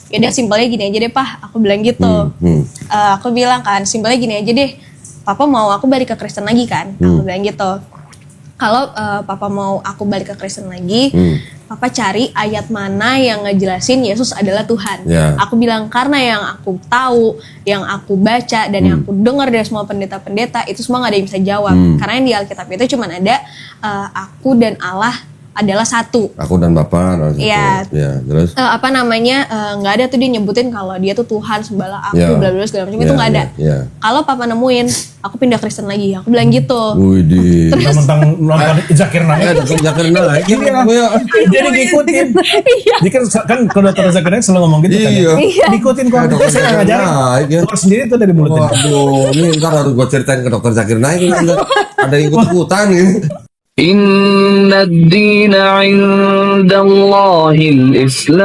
ya udah simpelnya gini aja deh Pak, aku bilang gitu. Aku bilang kan simpelnya gini aja deh, Papa mau aku balik ke Kristen lagi kan, aku bilang gitu. Kalau Papa mau aku balik ke Kristen lagi, Papa cari ayat mana yang ngejelasin Yesus adalah Tuhan. Aku bilang karena yang aku tahu, yang aku baca dan yang aku dengar dari semua pendeta-pendeta itu semua nggak ada yang bisa jawab. Karena yang di Alkitab itu cuma ada aku dan Allah adalah satu. Aku dan Bapak. Iya. Terus Nggak ada tuh dia nyebutin kalau dia tuh Tuhan sembahlah aku bla bla segala macam itu nggak ada. Kalau Papa nemuin, aku pindah Kristen lagi. Aku bilang gitu. Widih. Terus mentang nonton Zakir Naik. Zakir Naik. Jadi ngikutin. Jadi kan kalau Dr. Zakir Naik selalu ngomong gitu kan. Ngikutin kok. Saya nggak ngajarin. Keluar sendiri tuh dari mulutnya. Waduh, ini ntar harus gue ceritain ke Dr. Zakir Naik. Ada ikut-ikutan gitu. Inna ad-dina 'inda Allahil Islam.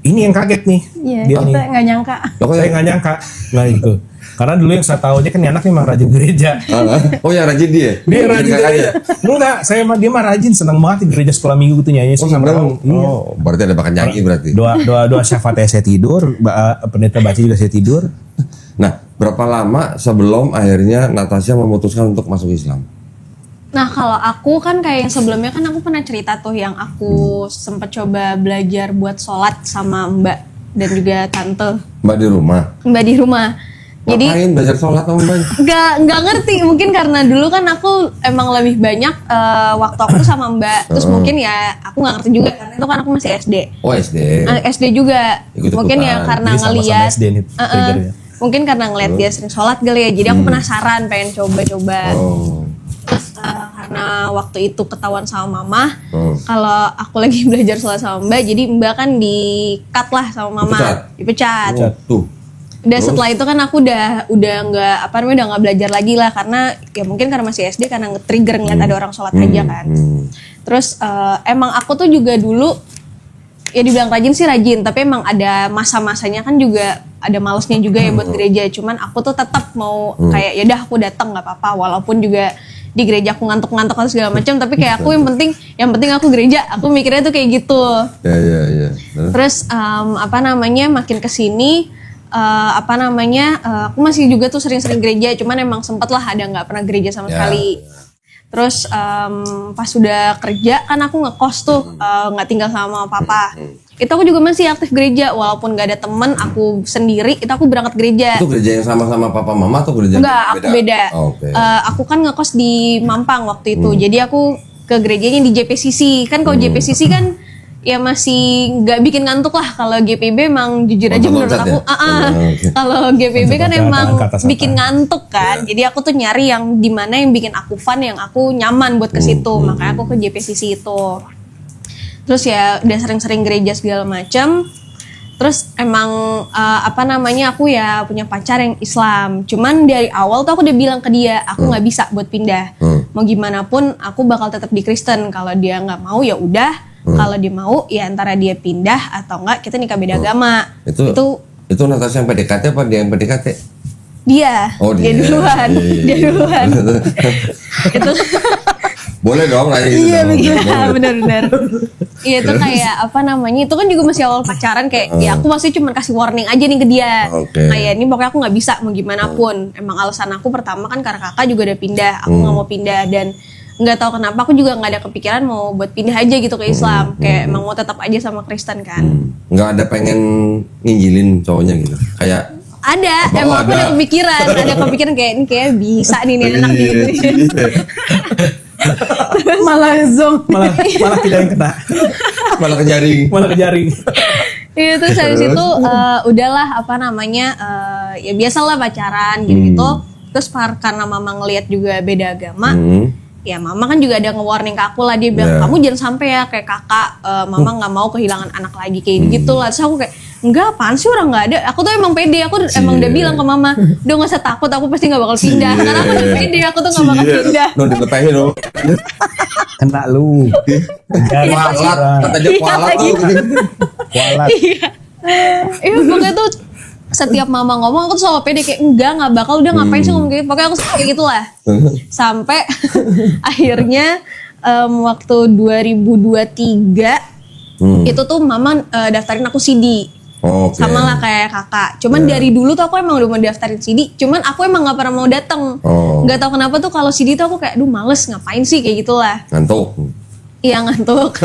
Ini yang kaget nih. Iya, Dia kita nih. nggak nyangka. Saya nggak nyangka. Nah itu. Karena dulu yang saya tahu aja kan anak memang rajin gereja. Oh ya rajin dia? Dia rajin gereja. Enggak, dia mah rajin, senang banget di gereja sekolah minggu gitu nyanyi. Oh, berarti ada bakat nyanyi berarti. Doa syafaatnya saya tidur, pendeta baca juga saya tidur. Nah, berapa lama sebelum akhirnya Natasha memutuskan untuk masuk Islam? Nah kalau aku kan kayak yang sebelumnya kan aku pernah cerita tuh yang aku sempat coba belajar buat sholat sama Mbak dan juga Tante. Mbak di rumah? Mbak di rumah. Jadi ngapain belajar sholat sama Mbak? nggak ngerti, mungkin karena dulu kan aku emang lebih banyak waktu aku sama Mbak. Terus mungkin ya aku nggak ngerti juga karena itu kan aku masih SD. Oh SD. SD juga. Mungkin ya karena ngeliat. Mungkin karena ngeliat dia sering sholat kali ya. Jadi aku penasaran, pengen coba-coba. Terus karena waktu itu ketahuan sama Mama kalau aku lagi belajar sholat sama Mbak, jadi Mbak kan di-cut lah sama Mama, dipecat. Tuh. Udah setelah itu kan aku udah nggak belajar lagi lah karena ya mungkin karena masih SD karena nge-trigger ngeliat ada orang sholat aja kan. Terus emang aku tuh juga dulu ya dibilang rajin sih rajin, tapi emang ada masa-masanya kan juga ada malesnya juga ya buat gereja. Cuman aku tuh tetap mau kayak ya udah aku datang nggak apa-apa walaupun juga di gereja aku ngantuk-ngantuk atau segala macam, tapi kayak aku yang penting aku gereja, aku mikirnya tuh kayak gitu. Ya. Terus makin kesini aku masih juga tuh sering-sering gereja, cuman emang sempet lah ada nggak pernah gereja sama sekali. Terus pas sudah kerja kan aku ngekos tuh, nggak tinggal sama Papa. Itu aku juga masih aktif gereja walaupun gak ada temen, aku sendiri itu aku berangkat gereja. Itu gereja yang sama-sama Papa Mama atau gereja Enggak, aku beda. Aku kan ngekos di Mampang waktu itu, jadi aku ke gerejanya di JPCC. Kan kalau JPCC kan ya masih nggak bikin ngantuk lah. Kalau GPB emang jujur aja menurut aku kalau GPB kan emang bikin ngantuk kan. Jadi aku tuh nyari yang dimana yang bikin aku fun, yang aku nyaman buat ke situ. Makanya aku ke JPCC itu. Terus ya udah sering-sering gereja segala macam. Terus emang aku ya punya pacar yang Islam. Cuman dari awal tuh aku udah bilang ke dia, aku nggak bisa buat pindah. Mau gimana pun aku bakal tetap di Kristen. Kalau dia nggak mau ya udah. Kalau dia mau ya antara dia pindah atau enggak kita nikah beda agama. Itu Natasha yang PDKT apa dia yang PDKT? Dia. Oh, dia duluan. Dia duluan. Itu boleh dong nanya gitu. Iya benar. Iya itu kayak itu kan juga masih awal pacaran kayak ya aku masih cuma kasih warning aja nih ke dia. Kayak ini pokoknya aku nggak bisa mau gimana pun. Emang alasan aku pertama kan karena kakak juga udah pindah, aku nggak mau pindah dan nggak tahu kenapa aku juga nggak ada kepikiran mau buat pindah aja gitu ke Islam. Kayak emang mau tetap aja sama Kristen kan. Nggak ada pengen nginjilin cowoknya gitu kayak. Ada, emang aku ada kepikiran kayak ini kayak bisa nih anak gitu. malah kita yang kena, malah ke jaring. Iya terus dari situ udahlah ya biasalah pacaran gitu. Terus karena Mama ngelihat juga beda agama, ya Mama kan juga ada nge-warning ke aku lah, dia bilang kamu jangan sampai ya kayak kakak, Mama nggak mau kehilangan anak lagi kayak gitu lah. Terus aku kayak enggak, apaan sih orang nggak ada. Aku tuh emang pede, aku emang udah bilang ke Mama, udah nggak usah takut, aku pasti nggak bakal pindah. Karena aku udah pede, aku tuh nggak bakal pindah. Dilepehin lo. Kena lu. Kualat, kata dia kualat lu. Kualat. Iya pokoknya tuh setiap mama ngomong aku tuh selalu pede kayak nggak bakal, udah ngapain sih ngomong kayak, pokoknya aku kayak gitulah. Sampai akhirnya waktu 2023 itu tuh mama daftarin aku CD. Sama lah kayak kakak. Cuman dari dulu tuh aku emang udah mau daftarin CD. Cuman aku emang gak pernah mau dateng. Gak tahu kenapa tuh kalau CD tuh aku kayak, aduh males ngapain sih kayak gitulah. Ngantuk. Iya ngantuk.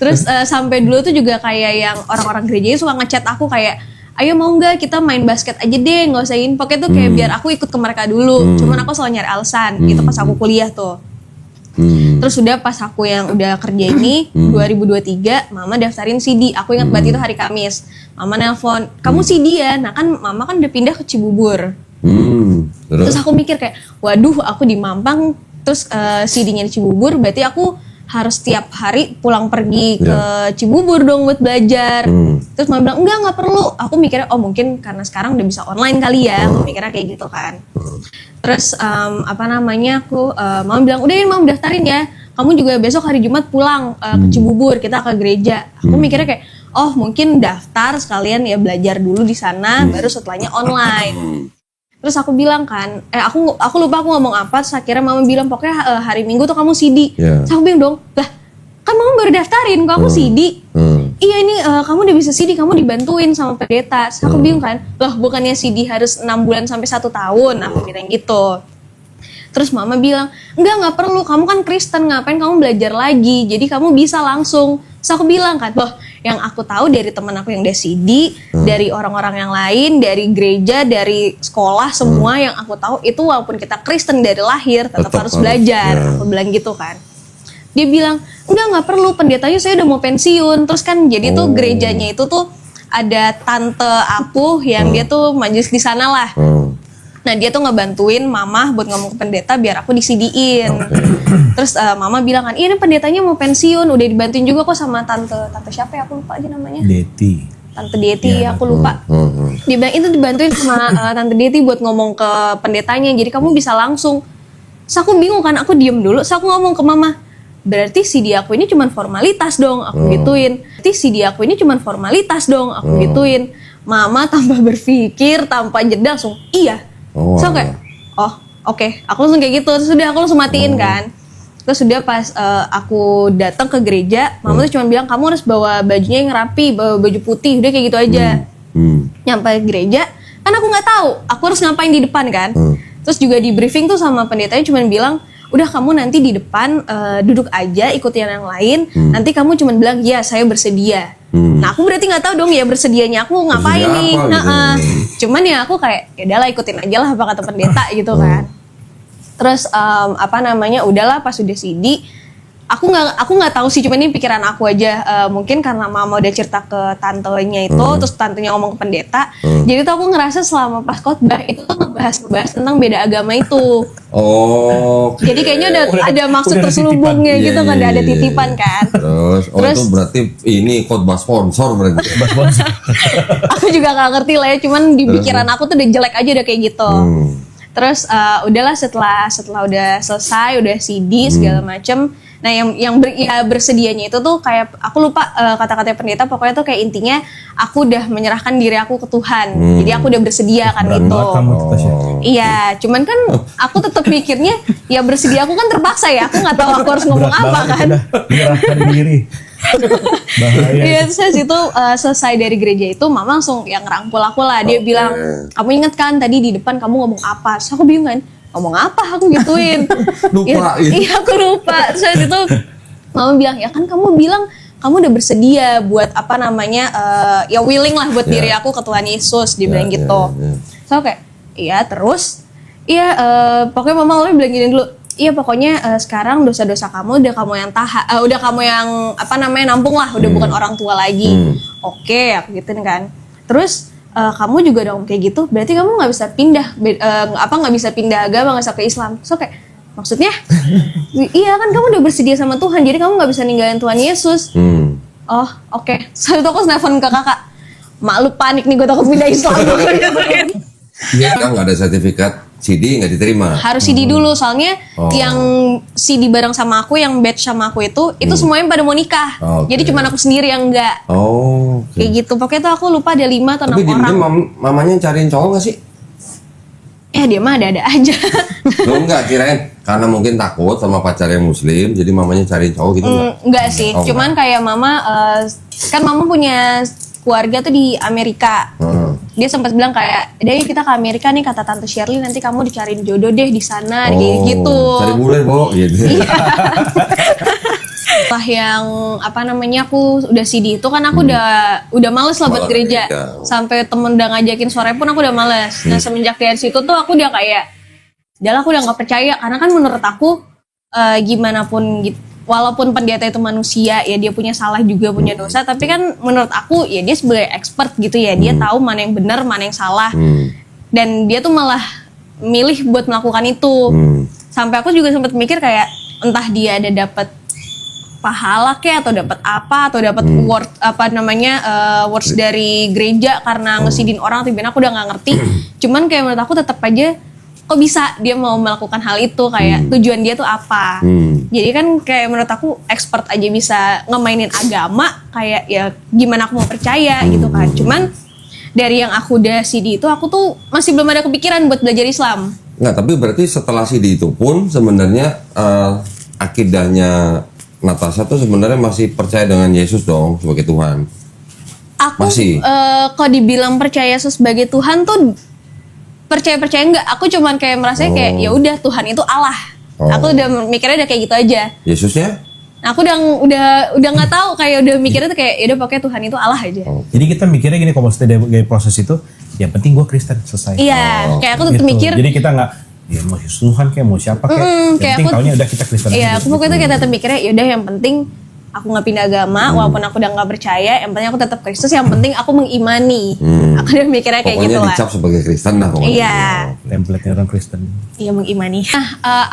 Terus sampai dulu tuh juga kayak yang orang-orang gerejanya suka ngechat aku kayak, ayo mau nggak kita main basket aja deh, nggak usah info. Tuh kayak biar aku ikut ke mereka dulu. Cuman aku selalu nyari alasan. Itu pas aku kuliah tuh. Terus udah pas aku yang udah kerja ini 2023 mama daftarin CD. Aku ingat banget itu hari Kamis. Mama nelpon, kamu CD ya? Nah kan mama kan udah pindah ke Cibubur. Terus aku mikir kayak, waduh aku di Mampang terus CD-nya di Cibubur, berarti aku harus tiap hari pulang pergi ke Cibubur dong buat belajar. Terus mama bilang enggak perlu. Aku mikirnya oh mungkin karena sekarang udah bisa online kali ya. Aku mikirnya kayak gitu kan. Terus mama bilang udah ini mama daftarin ya. Kamu juga besok hari Jumat pulang ke Cibubur, kita ke gereja. Aku mikirnya kayak oh mungkin daftar sekalian ya belajar dulu di sana, baru setelahnya online. Terus aku bilang kan, aku lupa aku ngomong apa. Terus akhirnya mama bilang pokoknya hari Minggu tuh kamu CD. Terus aku bingung dong, lah kan mama baru daftarin, kok aku CD? Iya ini kamu udah bisa CD, kamu dibantuin sama pendeta. Terus aku bingung kan, loh bukannya CD harus 6 bulan sampai 1 tahun? Aku bilang gitu. Terus mama bilang, enggak perlu, kamu kan Kristen, ngapain kamu belajar lagi, jadi kamu bisa langsung. Terus aku bilang kan, loh yang aku tahu dari teman aku yang udah CD, dari orang-orang yang lain, dari gereja, dari sekolah, semua yang aku tahu itu walaupun kita Kristen dari lahir, tetap harus belajar. Aku bilang gitu kan. Dia bilang, enggak perlu, pendetanya saya udah mau pensiun. Terus kan jadi tuh gerejanya itu tuh ada tante aku yang dia tuh majelis di sana lah. Nah dia tuh ngebantuin mama buat ngomong ke pendeta biar aku di-CD-in. Terus mama bilang kan, iya ini pendetanya mau pensiun, udah dibantuin juga kok sama tante siapa ya, aku lupa aja namanya. Tante Deti ya, aku lupa. Dia bilang itu dibantuin sama Tante Deti buat ngomong ke pendetanya, jadi kamu bisa langsung. Terus aku bingung kan, aku diem dulu, terus aku ngomong ke mama, berarti CD aku ini cuma formalitas dong, aku gituin. Berarti CD aku ini cuma formalitas dong, aku gituin. Mama tanpa berpikir, tanpa jeda langsung, iya. So kayak, oh oke. Aku langsung kayak gitu, terus udah aku langsung matiin kan. Terus udah pas aku datang ke gereja, mama tuh cuma bilang kamu harus bawa bajunya yang rapi, bawa baju putih, udah kayak gitu aja. Nyampe gereja, kan aku nggak tahu, aku harus ngapain di depan kan. Terus juga di briefing tuh sama pendetanya cuma bilang, udah kamu nanti di depan duduk aja, ikutin yang lain. Nanti kamu cuma bilang, ya saya bersedia. Nah aku berarti nggak tahu dong ya bersedianya aku ngapain nih. Cuman ya aku kayak ya udahlah ikutin aja lah apa kata pendeta gitu kan. Terus udahlah pas udah CD, aku nggak tahu sih, cuma ini pikiran aku aja. Mungkin karena mama udah cerita ke tantenya itu, terus tantenya ngomong ke pendeta, jadi tuh aku ngerasa selama pas khotbah itu tuh ngebahas tentang beda agama itu. Jadi kayaknya ada maksud terselubungnya gitu kan, ada titipan kan. Terus itu berarti ini khotbah sponsor berarti. Aku juga nggak ngerti lah ya, cuman di pikiran aku tuh udah jelek aja udah kayak gitu. Terus udahlah setelah udah selesai, udah CD segala macem. Nah yang bersedianya itu tuh kayak aku lupa kata-kata pendeta, pokoknya tuh kayak intinya aku udah menyerahkan diri aku ke Tuhan. Jadi aku udah bersedia kan gitu. Iya, cuman kan aku tetap mikirnya ya bersedia aku kan terpaksa ya. Aku nggak tahu aku harus ngomong apa kan. Menyerahkan diri. Bahaya. Iya, terus itu selesai dari gereja itu mama langsung yang ngerangkul aku lah. Dia bilang, kamu inget kan tadi di depan kamu ngomong apa? Terus aku bingung kan, ngomong apa, aku gituin. Lupa. Iya aku lupa. Terus itu mama bilang, ya kan kamu bilang kamu udah bersedia buat ya willing lah buat diri aku ke Tuhan Yesus. Dia bilang gitu. So kayak iya, terus pokoknya mama awalnya bilang gini dulu, iya pokoknya sekarang dosa-dosa kamu udah kamu yang udah kamu yang nampung lah, udah bukan orang tua lagi. Oke, aku gituin kan. Terus kamu juga dong kayak gitu, berarti kamu nggak bisa pindah nggak bisa pindah agama, nggak bisa ke Islam. So kayak maksudnya iya kan kamu udah bersedia sama Tuhan, jadi kamu nggak bisa ninggalin Tuhan Yesus. Oh oke. So itu aku nelfon ke kakak, mak lu panik nih, gue takut pindah Islam. Iya kan nggak ada sertifikat CD nggak diterima. Harus CD dulu, soalnya Oh. yang CD bareng sama aku, yang batch sama aku itu semuanya pada mau nikah. Oke. Jadi cuma aku sendiri yang enggak. Oh. oke. Kayak gitu. Pokoknya tuh aku lupa ada 5 atau 6 Tapi orang. mamanya cariin cowok nggak sih? Dia mah ada-ada aja. Lo enggak kirain karena mungkin takut sama pacar yang muslim, jadi mamanya cariin cowok gitu enggak? Enggak sih. Oh, Cuman kayak mama, kan mama punya keluarga tuh di Amerika. Dia sempat bilang kayak, "Deh kita ke Amerika nih," kata Tante Shirley, "nanti kamu dicariin jodoh deh di sana," kayak gitu. Cari bule, Bo, gitu. Setelah yang aku udah CD itu kan aku udah males lah buat Malas gereja. gereja. Sampai temen udah ngajakin sore pun aku udah males. Nah semenjak dari situ tuh aku udah kayak, udahlah aku udah nggak percaya, karena kan menurut aku gimana pun gitu, walaupun pendeta itu manusia ya, dia punya salah juga, punya dosa, tapi kan menurut aku ya dia sebagai expert gitu ya, dia tahu mana yang benar mana yang salah, dan dia tuh malah milih buat melakukan itu. Sampai aku juga sempat mikir kayak entah dia ada dapat pahala kayak, atau dapat apa, atau dapat words dari gereja karena ngesidin orang, tiba-tiba aku udah nggak ngerti. Cuman kayak menurut aku tetap aja, kok bisa dia mau melakukan hal itu, kayak tujuan dia tuh apa. Jadi kan kayak menurut aku expert aja bisa ngemainin agama, kayak ya gimana aku mau percaya gitu kan. Cuman dari yang aku udah CD itu, aku tuh masih belum ada kepikiran buat belajar Islam. Nggak, tapi berarti setelah CD itu pun sebenarnya akidahnya Natasha tuh sebenarnya masih percaya dengan Yesus dong sebagai Tuhan. Aku Masih? kalau dibilang percaya Yesus sebagai Tuhan tuh percaya enggak. Aku cuman kayak merasa kayak ya udah Tuhan itu Allah. Aku udah mikirnya udah kayak gitu aja. Yesusnya? Aku udah nggak tahu, kayak udah mikirnya tuh kayak ya udah pokoknya Tuhan itu Allah aja. Jadi kita mikirnya gini, kalau maksudnya dari proses itu, yang penting gue Kristen, selesai. Iya, kayak aku tetap Gitu. mikir. Jadi kita nggak, ya mau Tuhan kayak mau siapa kayak, yang kayak penting aku- taunya udah kita Kristen. Iya, aja. aku pokoknya tuh kayak tetap mikirnya ya udah yang penting aku nggak pindah agama, walaupun aku udah nggak percaya, yang penting aku tetap Kristus, yang penting aku mengimani. Aku udah mikirnya kayak Pokoknya gitu lah. dicap sebagai Kristen lah pokoknya. Iya. Template-nya orang Kristen. Iya, mengimani. Nah,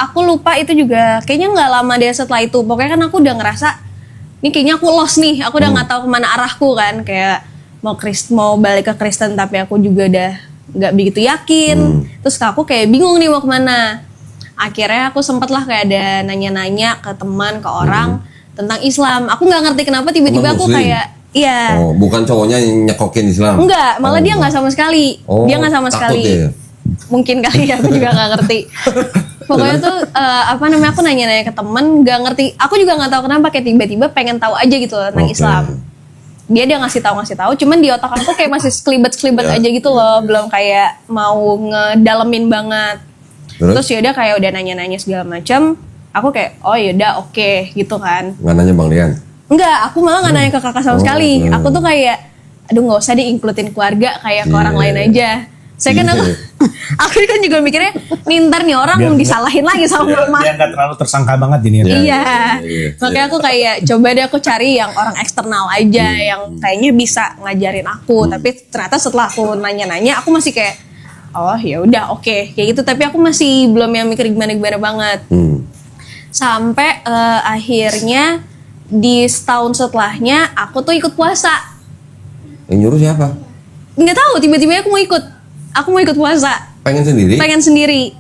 aku lupa itu juga kayaknya nggak lama deh setelah itu. Pokoknya kan aku udah ngerasa ini kayaknya aku lost nih. Aku udah nggak tahu kemana arahku kan. Kayak mau balik ke Kristen, tapi aku juga udah nggak begitu yakin. Terus aku kayak bingung nih mau kemana. Akhirnya aku sempet lah kayak ada nanya-nanya ke teman, ke orang tentang Islam. Aku nggak ngerti kenapa tiba-tiba Teman aku Muslim? kayak iya. Oh, bukan cowoknya yang nyekokin Islam? Enggak, malah dia nggak sama sekali. Oh, Dia nggak sama takut sekali. ya? Mungkin kali ya, aku juga nggak ngerti. Pokoknya tuh aku nanya-nanya ke temen, nggak ngerti. Aku juga nggak tahu kenapa kayak tiba-tiba pengen tahu aja gitu loh tentang Oke. Islam. Dia ngasih tahu. Cuman di otak aku kayak masih sekelibat aja gitu loh, belum kayak mau ngedalemin banget. Terus yaudah kayak udah nanya-nanya segala macam. Aku kayak oh yaudah oke, gitu kan. Nggak nanya Bang Rian? Enggak, aku malah nggak nanya ke kakak sama sekali. Aku tuh kayak, aduh nggak usah diinklutin keluarga kayak ke orang lain aja. Saya kan aku kan juga mikirnya, nih ntar nih orang Biar- disalahin lagi sama mama. Dia nggak terlalu tersangka banget ini. Iya, makanya aku kayak coba deh aku cari yang orang eksternal aja, yang kayaknya bisa ngajarin aku. Tapi ternyata setelah aku nanya-nanya, aku masih kayak, oh ya udah oke, kayak gitu. Tapi aku masih belum yang mikir gimana banget. Sampai akhirnya di setahun setelahnya aku tuh ikut puasa. Yang nyuruh siapa? Nggak tahu, tiba-tiba aku mau ikut. Aku mau ikut puasa. Pengen sendiri? Pengen sendiri.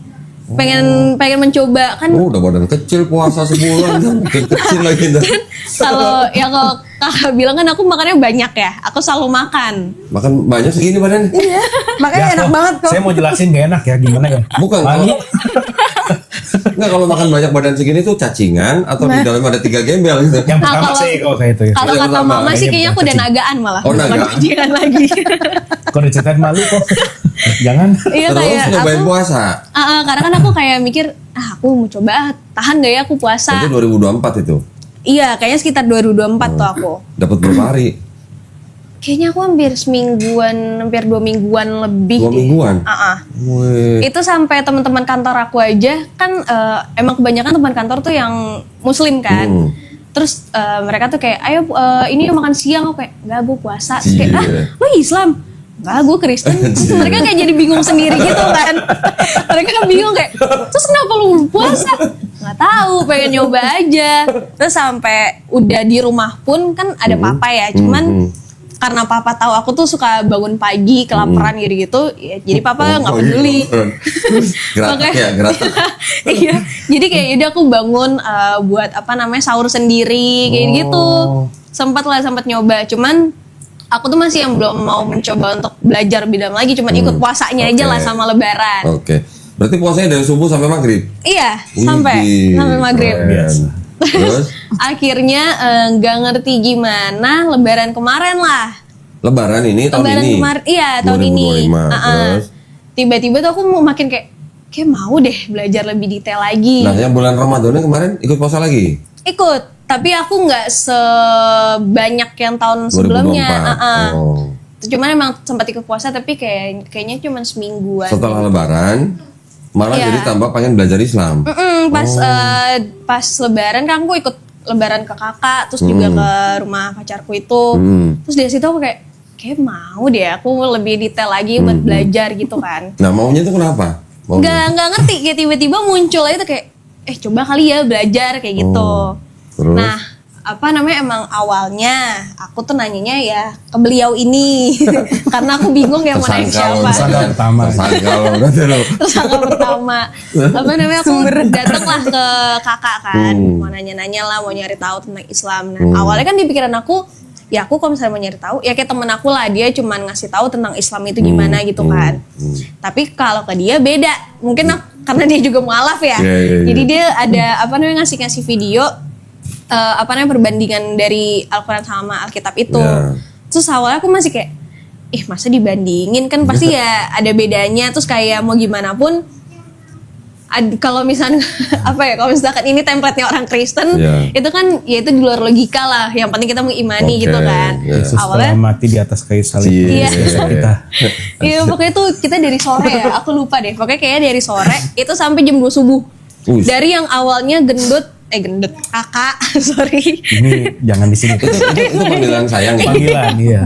Pengen mencoba kan. Udah badan kecil puasa sebulan kan, makin kecil lagi dah. Kalau kakak bilang kan aku makannya banyak ya. Aku selalu makan. Makan banyak segini badan. Makanya enak banget kok. Saya mau jelasin gak enak ya gimana ya. Bukan Mami, Enggak, kalau makan banyak badan segini tuh cacingan atau di dalam ada 3 gembel gitu. yang pertama kalau- sih kalau kayak itu ya. Kalau Yang kata pertama, mama sih ini kayaknya aku udah bukan nagaan malah. Oh, Bukan nagaan. cacingan lagi. Kok diceritain malu kok. Jangan. Iya Terus kayak nyobain aku. puasa. Karena kan aku kayak mikir, aku mau coba tahan gak ya aku puasa. Itu 2024 itu. Iya, kayaknya sekitar 2024 tuh aku. Dapat berapa hari? Kayaknya aku hampir semingguan, hampir 2 mingguan lebih. 2 deh. mingguan? Wih. Itu sampai teman-teman kantor aku aja kan emang kebanyakan teman kantor tuh yang muslim kan. Terus mereka tuh kayak ayo ini makan siang, aku kayak enggak gue puasa. Terus kayak lo Islam? Enggak, gue Kristen. Terus mereka kayak jadi bingung sendiri gitu kan. Mereka bingung kayak terus kenapa lu puasa? Nggak tahu, pengen nyoba aja. Terus sampai udah di rumah pun kan ada papa ya, cuman karena papa tahu aku tuh suka bangun pagi kelaparan gitu ya, jadi papa nggak peduli. Geratak. Iya, jadi kayak udah aku bangun buat sahur sendiri kayak gitu. Sempat nyoba, cuman aku tuh masih yang belum mau mencoba untuk belajar bidang lagi, cuman ikut puasanya aja lah sama lebaran. Oke. Berarti puasanya dari subuh sampai maghrib? Iya, sampai maghrib. Terus? Akhirnya nggak ngerti gimana lebaran kemarin lah. Lebaran ini tahun Lebaran ini? kemarin, iya tahun ini. 2025. Terus? Tiba-tiba tuh aku mau makin kayak mau deh belajar lebih detail lagi. Nah, yang bulan Ramadan kemarin ikut puasa lagi? Ikut, tapi aku nggak sebanyak yang tahun sebelumnya. 2024. Cuman emang sempat ikut puasa, tapi kayaknya cuma semingguan. Setelah Lebaran, malah Iya. jadi tambah pengen belajar Islam. Pas lebaran kan aku ikut lebaran ke kakak, terus juga ke rumah pacarku itu. Terus dari situ aku kayak mau deh aku lebih detail lagi buat belajar gitu kan. Nah, maunya itu kenapa? Nggak ngerti, kayak tiba-tiba muncul aja tuh kayak coba kali ya belajar kayak gitu. Terus? Nah, emang awalnya aku tuh nanyanya ya ke beliau ini karena aku bingung ya mau nanya siapa. Tersangka pertama. Tersangka pertama. Aku datang lah ke kakak kan, mau nanya-nanya lah, mau nyari tahu tentang Islam. Nah, awalnya kan di pikiran aku, ya aku kalau misalnya mau nyari tahu, ya kayak temen aku lah, dia cuman ngasih tahu tentang Islam itu gimana gitu kan. Tapi kalau ke dia beda, mungkin karena dia juga mualaf ya. Jadi dia ada ngasih video perbandingan dari Al-Quran sama Alkitab itu. Terus awalnya aku masih kayak masa dibandingin, kan pasti ya ada bedanya. Terus kayak mau gimana pun kalau misalkan kalau misalkan ini template-nya orang Kristen, itu kan ya itu di luar logika lah. Yang penting kita mengimani gitu kan. Yesus Awalnya telah mati di atas kayu salib. Iya. Kita. Iya, pokoknya tuh kita dari sore ya, aku lupa deh. Pokoknya kayaknya dari sore itu sampai jam 2 subuh. Dari yang awalnya gendut kakak, sorry. Ini jangan di sini. Itu panggilan sayang ya? Panggilan, iya.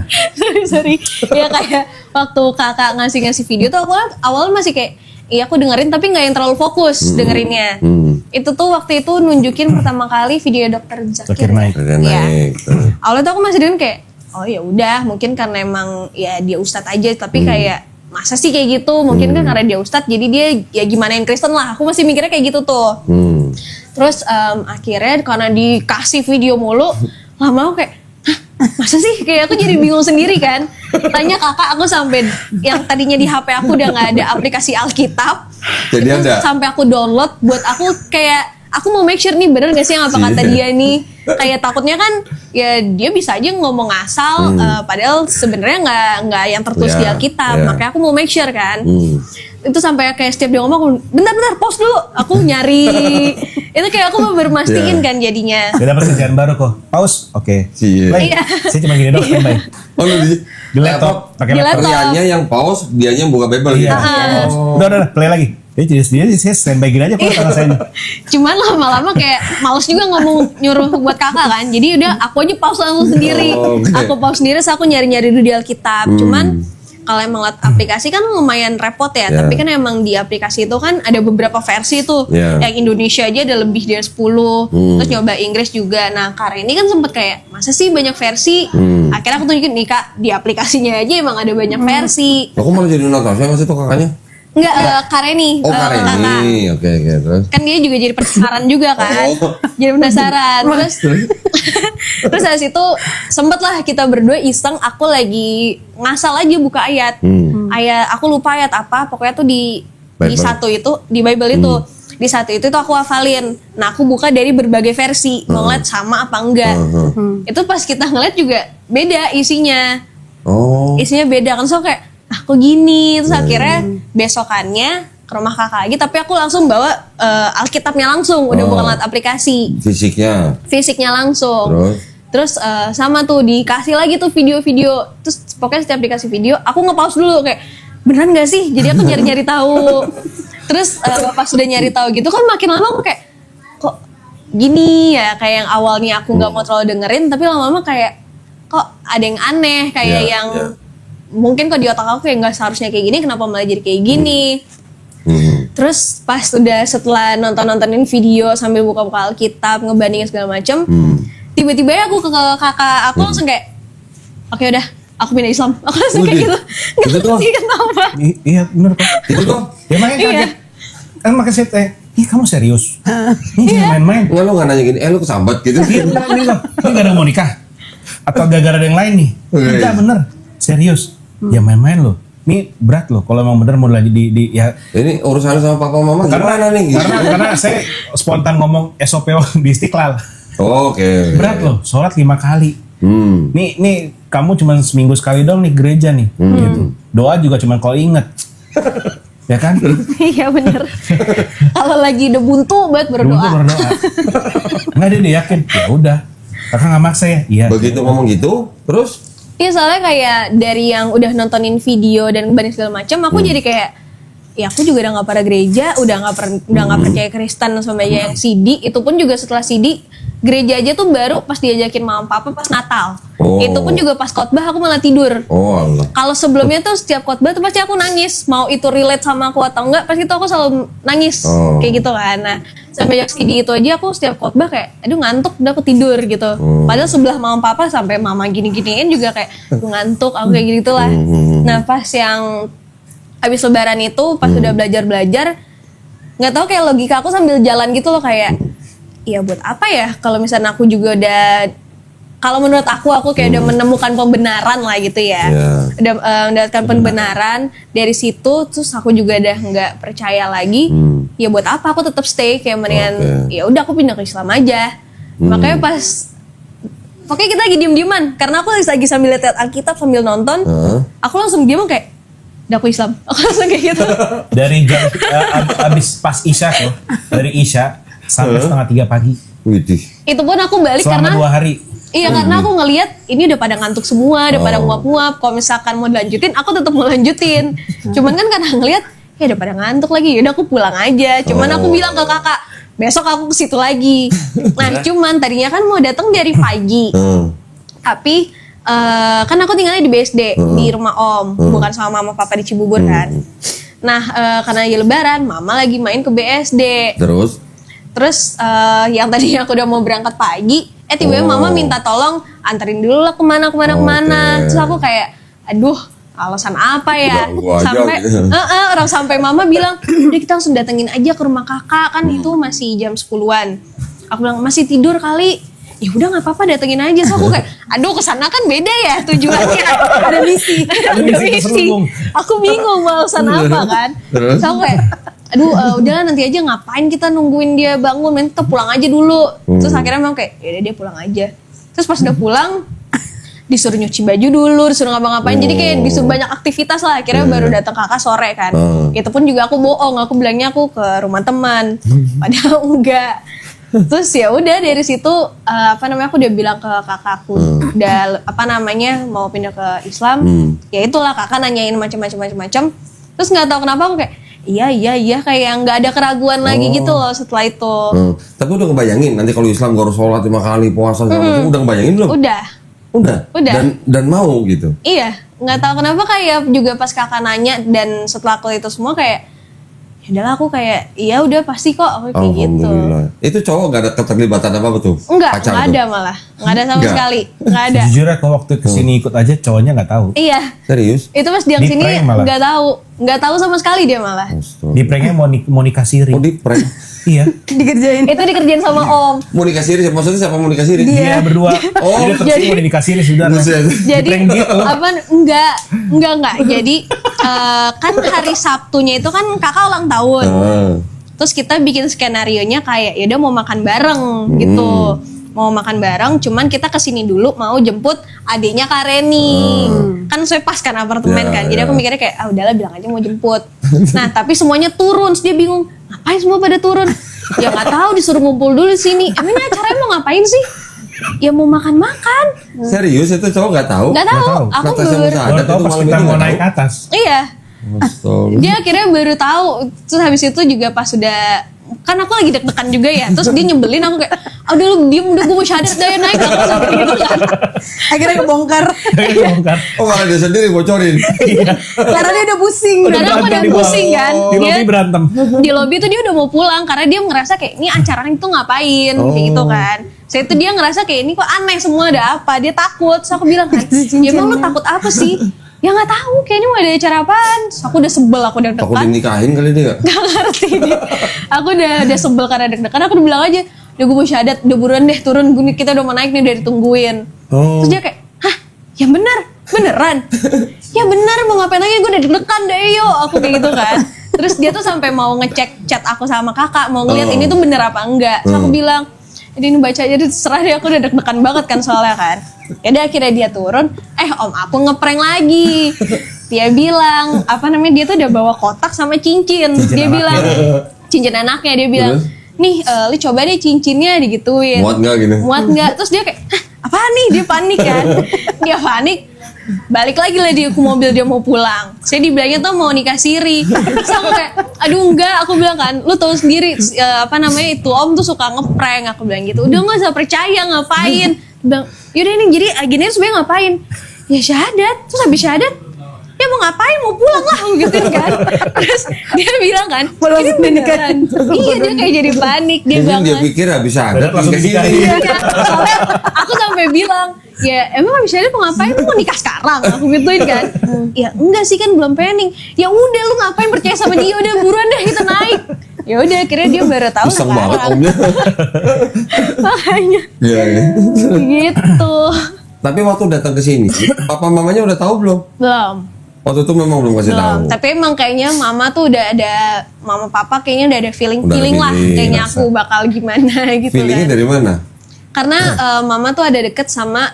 sorry. Ya kayak waktu kakak ngasih video tuh aku awalnya masih kayak aku dengerin tapi nggak yang terlalu fokus dengerinnya. Itu tuh waktu itu nunjukin pertama kali video dokter Zakir Naik. Iya. Awalnya tuh aku masih dengerin kayak ya udah, mungkin karena emang ya dia ustadz aja, tapi kayak masa sih kayak gitu, mungkin kan karena dia ustadz jadi dia ya gimanain Kristen lah, aku masih mikirnya kayak gitu tuh. Terus akhirnya karena dikasih video mulu, lama-lama kayak masa sih, kayak aku jadi bingung sendiri kan. Tanya kakak, aku sampai yang tadinya di HP aku udah nggak ada aplikasi Alkitab, jadi itu ada sampai aku download buat aku kayak aku mau make sure nih bener gak sih yang apa kata dia nih. Kayak takutnya kan ya dia bisa aja ngomong asal, padahal sebenarnya nggak yang tertulis di Alkitab. Makanya aku mau make sure kan. Itu sampai kayak setiap dia ngomong aku bentar pause dulu, aku nyari. Itu kayak aku mau bermastiin kan jadinya. Dia dapat kerjaan baru kok. Pause, oke. Iya. Saya cuma gini dong, standby. Oh, Di laptop, pakai Di laptop. laptop. Riannya yang pause, dianya buka Bible gitu. Iya. Udah, play lagi. Dia saya standby gini aja kalau tangan saya. Cuman lama-lama kayak males juga nyuruh buat kakak kan. Jadi udah aku aja pause langsung sendiri. Aku pause sendiri, so aku nyari-nyari dulu di Alkitab. Cuman kalau emang liat aplikasi kan lumayan repot ya. Tapi kan emang di aplikasi itu kan ada beberapa versi tuh. Yang Indonesia aja ada lebih dari 10. Terus nyoba Inggris juga. Nah karena ini kan sempet kayak masa sih banyak versi. Akhirnya aku tunjukin nih kak, di aplikasinya aja emang ada banyak versi. Aku malah jadi Natasha masih tuh kakaknya? Enggak, Kareni. Oh, Kareni. Oke, terus. Kan dia juga jadi penasaran juga kan. Jadi penasaran. Terus habis itu sempet lah kita berdua iseng, aku lagi ngasal aja buka ayat. Aku lupa ayat apa, pokoknya tuh di satu itu, di Bible itu. Di satu itu tuh aku hafalin. Nah aku buka dari berbagai versi, mau ngeliat sama apa enggak. Itu pas kita ngeliat juga beda isinya. Isinya beda kan, so kayak kok gini. Terus akhirnya besokannya ke rumah kakak lagi, tapi aku langsung bawa Alkitabnya langsung, udah bukan lewat aplikasi. Fisiknya langsung. Terus sama tuh dikasih lagi tuh video-video. Terus pokoknya setiap dikasih video, aku nge-pause dulu kayak beneran gak sih? Jadi aku nyari-nyari tahu. Terus pas sudah nyari tahu gitu kan makin lama aku kayak kok gini ya, kayak yang awalnya aku nggak mau terlalu dengerin, tapi lama-lama kayak kok ada yang aneh, kayak yang mungkin kok di otak aku kayak nggak seharusnya kayak gini, kenapa malah jadi kayak gini. Terus pas udah setelah nontonin video sambil buka-buka Alkitab, ngebandingin segala macem, tiba-tiba aku ke kakak aku langsung kayak oke udah aku pindah Islam. Aku langsung kayak Widih. gitu. Itu Gak tuh. ngerti kenapa. Iya bener kok. Itu tuh. Ya makanya Iya. kaget. Kan makanya saya tanya, ih kamu serius? Ini jangan main-main. Enggak lo nggak nanya gini, lu kesambat gitu. Iya bener ini loh. Ini gak ada mau nikah? Atau gara-gara ada yang lain nih? Oke. Enggak bener, serius. Ya main-main loh. Ini berat loh kalau emang bener mau lanjut di ya. Ini urusan sama papa mama gimana nih? Karena saya spontan ngomong SOP di Istiqlal. Oke. Berat loh, sholat 5 kali. Nih kamu cuma seminggu sekali dong nih gereja nih. Gitu. Doa juga cuma kalau inget. Ya kan? Iya bener. Kalau lagi udah buntu banget Buntu berdoa. berdoa. Enggak dia yakin. Ya udah. Kakak nggak maksa ya? Iya. Begitu ngomong gitu, terus Iya soalnya kayak dari yang udah nontonin video dan banyak segala macam, aku jadi kayak ya aku juga udah nggak pada gereja, udah nggak percaya Kristen sama yang CD. Itu pun juga setelah CD gereja aja tuh baru pas diajakin mama papa pas Natal. Oh. Itu pun juga pas khotbah aku malah tidur. oh Allah. Kalau sebelumnya tuh setiap khotbah tuh pasti aku nangis, mau itu relate sama aku atau enggak, pasti tuh aku selalu nangis Oh. kayak gitu kan. Nah semenjak CD itu aja aku setiap khotbah kayak, aduh ngantuk, udah aku tidur gitu. Padahal sebelah mama papa sampai mama gini-giniin juga kayak "Aduh, ngantuk, aku kayak gitu lah. Nah pas yang habis Lebaran itu, pas udah belajar, nggak tahu kayak logika aku sambil jalan gitu loh kayak, iya buat apa ya kalau misalnya aku juga udah, kalau menurut aku kayak udah menemukan pembenaran lah gitu ya. Iya. Udah mendapatkan pembenaran dari situ, terus aku juga udah nggak percaya lagi. Ya buat apa aku tetap stay, kayak mendingan Oke. ya udah aku pindah ke Islam aja. Makanya pas pokoknya kita lagi diem-dieman karena aku lagi sambil lihat Alkitab sambil nonton. Aku langsung diem kayak udah aku Islam. Aku langsung kayak gitu. Dari jam abis pas Isya tuh, dari Isya sampai setengah 3 pagi. Widih. Itu pun aku balik Selama karena 2 hari. iya karena aku ngelihat ini udah pada ngantuk semua, udah pada nguap-nguap. Kalau misalkan mau dilanjutin, aku tetap mau lanjutin. Cuman kan karena ngelihat, ya udah pada ngantuk lagi, yaudah aku pulang aja. Cuman aku bilang ke kakak, besok aku ke situ lagi. Nah cuman tadinya kan mau datang dari pagi, tapi kan aku tinggalnya di BSD di rumah Om, bukan sama mama papa di Cibubur kan. Nah karena lagi Lebaran, mama lagi main ke BSD. Terus yang tadinya aku udah mau berangkat pagi, tiba-tiba mama minta tolong anterin dulu lah kemana. Terus aku kayak, aduh alasan apa ya? Gua aja Sampai gitu. orang sampai mama bilang, udah kita langsung datengin aja ke rumah kakak, kan itu masih jam 10-an. Aku bilang masih tidur kali. Ya udah nggak apa-apa datengin aja. So aku kayak, aduh kesana kan beda ya tujuannya. Ada misi. Ada misi terselubung. Aku bingung mau alasan apa kan. Terus? So aku kayak, aduh udahlah nanti aja ngapain kita nungguin dia bangun, nanti kita pulang aja dulu. Terus akhirnya memang kayak yaudah dia pulang aja. Terus pas udah pulang disuruh nyuci baju dulu, disuruh ngapa-ngapain, jadi kayak disuruh banyak aktivitas lah. Akhirnya baru datang kakak sore kan. Itu pun juga aku bohong, aku bilangnya aku ke rumah teman, padahal enggak. Terus ya udah dari situ aku udah bilang ke kakakku udah mau pindah ke Islam. Ya itulah kakak nanyain macam-macam. Terus nggak tahu kenapa aku kayak iya kayak nggak ada keraguan lagi gitu loh setelah itu. Tapi udah ngebayangin nanti kalau Islam gue harus sholat 5 kali puasa segala macam, udah ngebayangin belum? Udah. Dan mau gitu. Iya, nggak tahu kenapa kayak juga pas kakak nanya dan setelah aku itu semua kayak ya udahlah aku kayak iya udah pasti kok aku kayak gitu. Alhamdulillah. Itu cowok gak ada keterlibatan apa tuh? Enggak Pacar ada tuh? malah. Enggak ada sama Enggak. sekali. Enggak ada. Jujur ya kalau waktu kesini ikut aja cowoknya nggak tahu. Iya. Serius? Itu pas dia Di kesini prank malah. nggak tahu sama sekali dia malah. Di pranknya mau nikah siri. Oh di prank. Iya. Itu dikerjain sama Om. Mau nikah siri, maksudnya siapa mau nikah siri? Dia berdua. Oh, Dia terus jadi- mau nikah siri sudah. Buset. Jadi prank gitu loh. enggak. Jadi kan hari Sabtunya itu kan kakak ulang tahun. Terus kita bikin skenarionya kayak ya udah mau makan bareng gitu. Mau makan bareng, cuman kita kesini dulu mau jemput adiknya Kak Reni. Kan saya pas kan apartemen Ya, kan. Jadi aku mikirnya kayak udahlah bilang aja mau jemput. Nah, tapi semuanya turun. Terus dia bingung, ngapain semua pada turun? Ya nggak tahu disuruh ngumpul dulu di sini. Emangnya acaranya mau ngapain sih? Ya mau makan-makan. Serius itu cowok gak tahu? Nggak tahu. tahu. Aku Natasha baru. Musa. Baru Ada tahu tuh pas malam kita itu mau nggak naik tahu? ke atas. Iya. Astaga. Dia akhirnya baru tahu. Terus habis itu juga pas sudah kan aku lagi deg-degan juga ya. Terus dia nyebelin aku kayak, udah lu diem, udah gue mau syahadat dah ya naik. Aku sampai gitu kan. Akhirnya kebongkar Bongkar. Oh malah dia sendiri bocorin. karena dia udah pusing. Karena aku udah berantem di bawah. pusing kan. Di Dia lobi berantem. di lobi tuh dia udah mau pulang karena dia ngerasa kayak ini acara itu ngapain kayak gitu kan. Saya tuh dia ngerasa kayak ini kok aneh semua, ada apa? Dia takut. Terus aku bilang kan, ya emang lu takut apa sih? Ya nggak tahu, kayaknya mau ada acara apaan. Terus aku udah sebel, aku udah Aku deg-degan. dinikahin kali dia. Gak ngerti dia. Aku udah sebel karena deg-degan. Aku udah bilang aja, udah gue mau syahadat, udah buruan deh turun. Kita udah mau naik nih, udah ditungguin. Oh. Terus dia kayak, hah? Ya beneran? Ya bener, mau ngapain lagi? Gue udah deg-degan deh, yuk. Aku kayak gitu kan. Terus dia tuh sampai mau ngecek chat aku sama kakak, mau ngeliat ini tuh bener apa enggak. Terus aku bilang, jadi ini baca aja deh, terserah deh, aku udah deg-degan banget kan soalnya kan. Yaudah akhirnya dia turun, om aku ngeprank lagi. Dia bilang, dia tuh udah bawa kotak sama cincin. Dia bilang, cincin anaknya, dia bilang, nih lu coba deh cincinnya digituin. Muat nggak? Terus dia kayak, hah apaan nih? Dia panik kan. Dia panik, balik lagi lah dia ke mobil, dia mau pulang. Saya dibilangnya tuh mau nikah siri. Terus aku kayak, aduh enggak, aku bilang kan, lu tahu sendiri itu om tuh suka ngeprank. Aku bilang gitu, udah nggak usah percaya, ngapain. Dia bilang, yaudah ini jadi gini sebenarnya ngapain? Ya syahadat. Terus habis syahadat, ya mau ngapain, mau pulang lah gitu kan. Terus dia bilang kan, ini beneran. Iya, dia kayak jadi panik. Dia bilang Dia pikir habis syahadat langsung nikah nikahin. siri. iya, soalnya aku sampai bilang, ya emang habis syahadat mau ngapain, lu mau nikah sekarang? Aku gituin kan. Ya enggak sih, kan belum planning. Ya udah, lu ngapain percaya sama dia, udah buruan deh kita naik. Ya udah, akhirnya dia baru tahu Iseng banget sekarang. omnya. Makanya Iya. gitu. Tapi waktu datang ke sini, papa mamanya udah tahu belum? Belum. Waktu itu memang belum kasih tahu. Tapi emang kayaknya mama tuh udah ada, mama papa kayaknya udah ada feeling Udah ada lah feeling, kayaknya rasa. aku bakal gimana gitu Feelingnya kan. dari mana? Karena mama tuh ada deket sama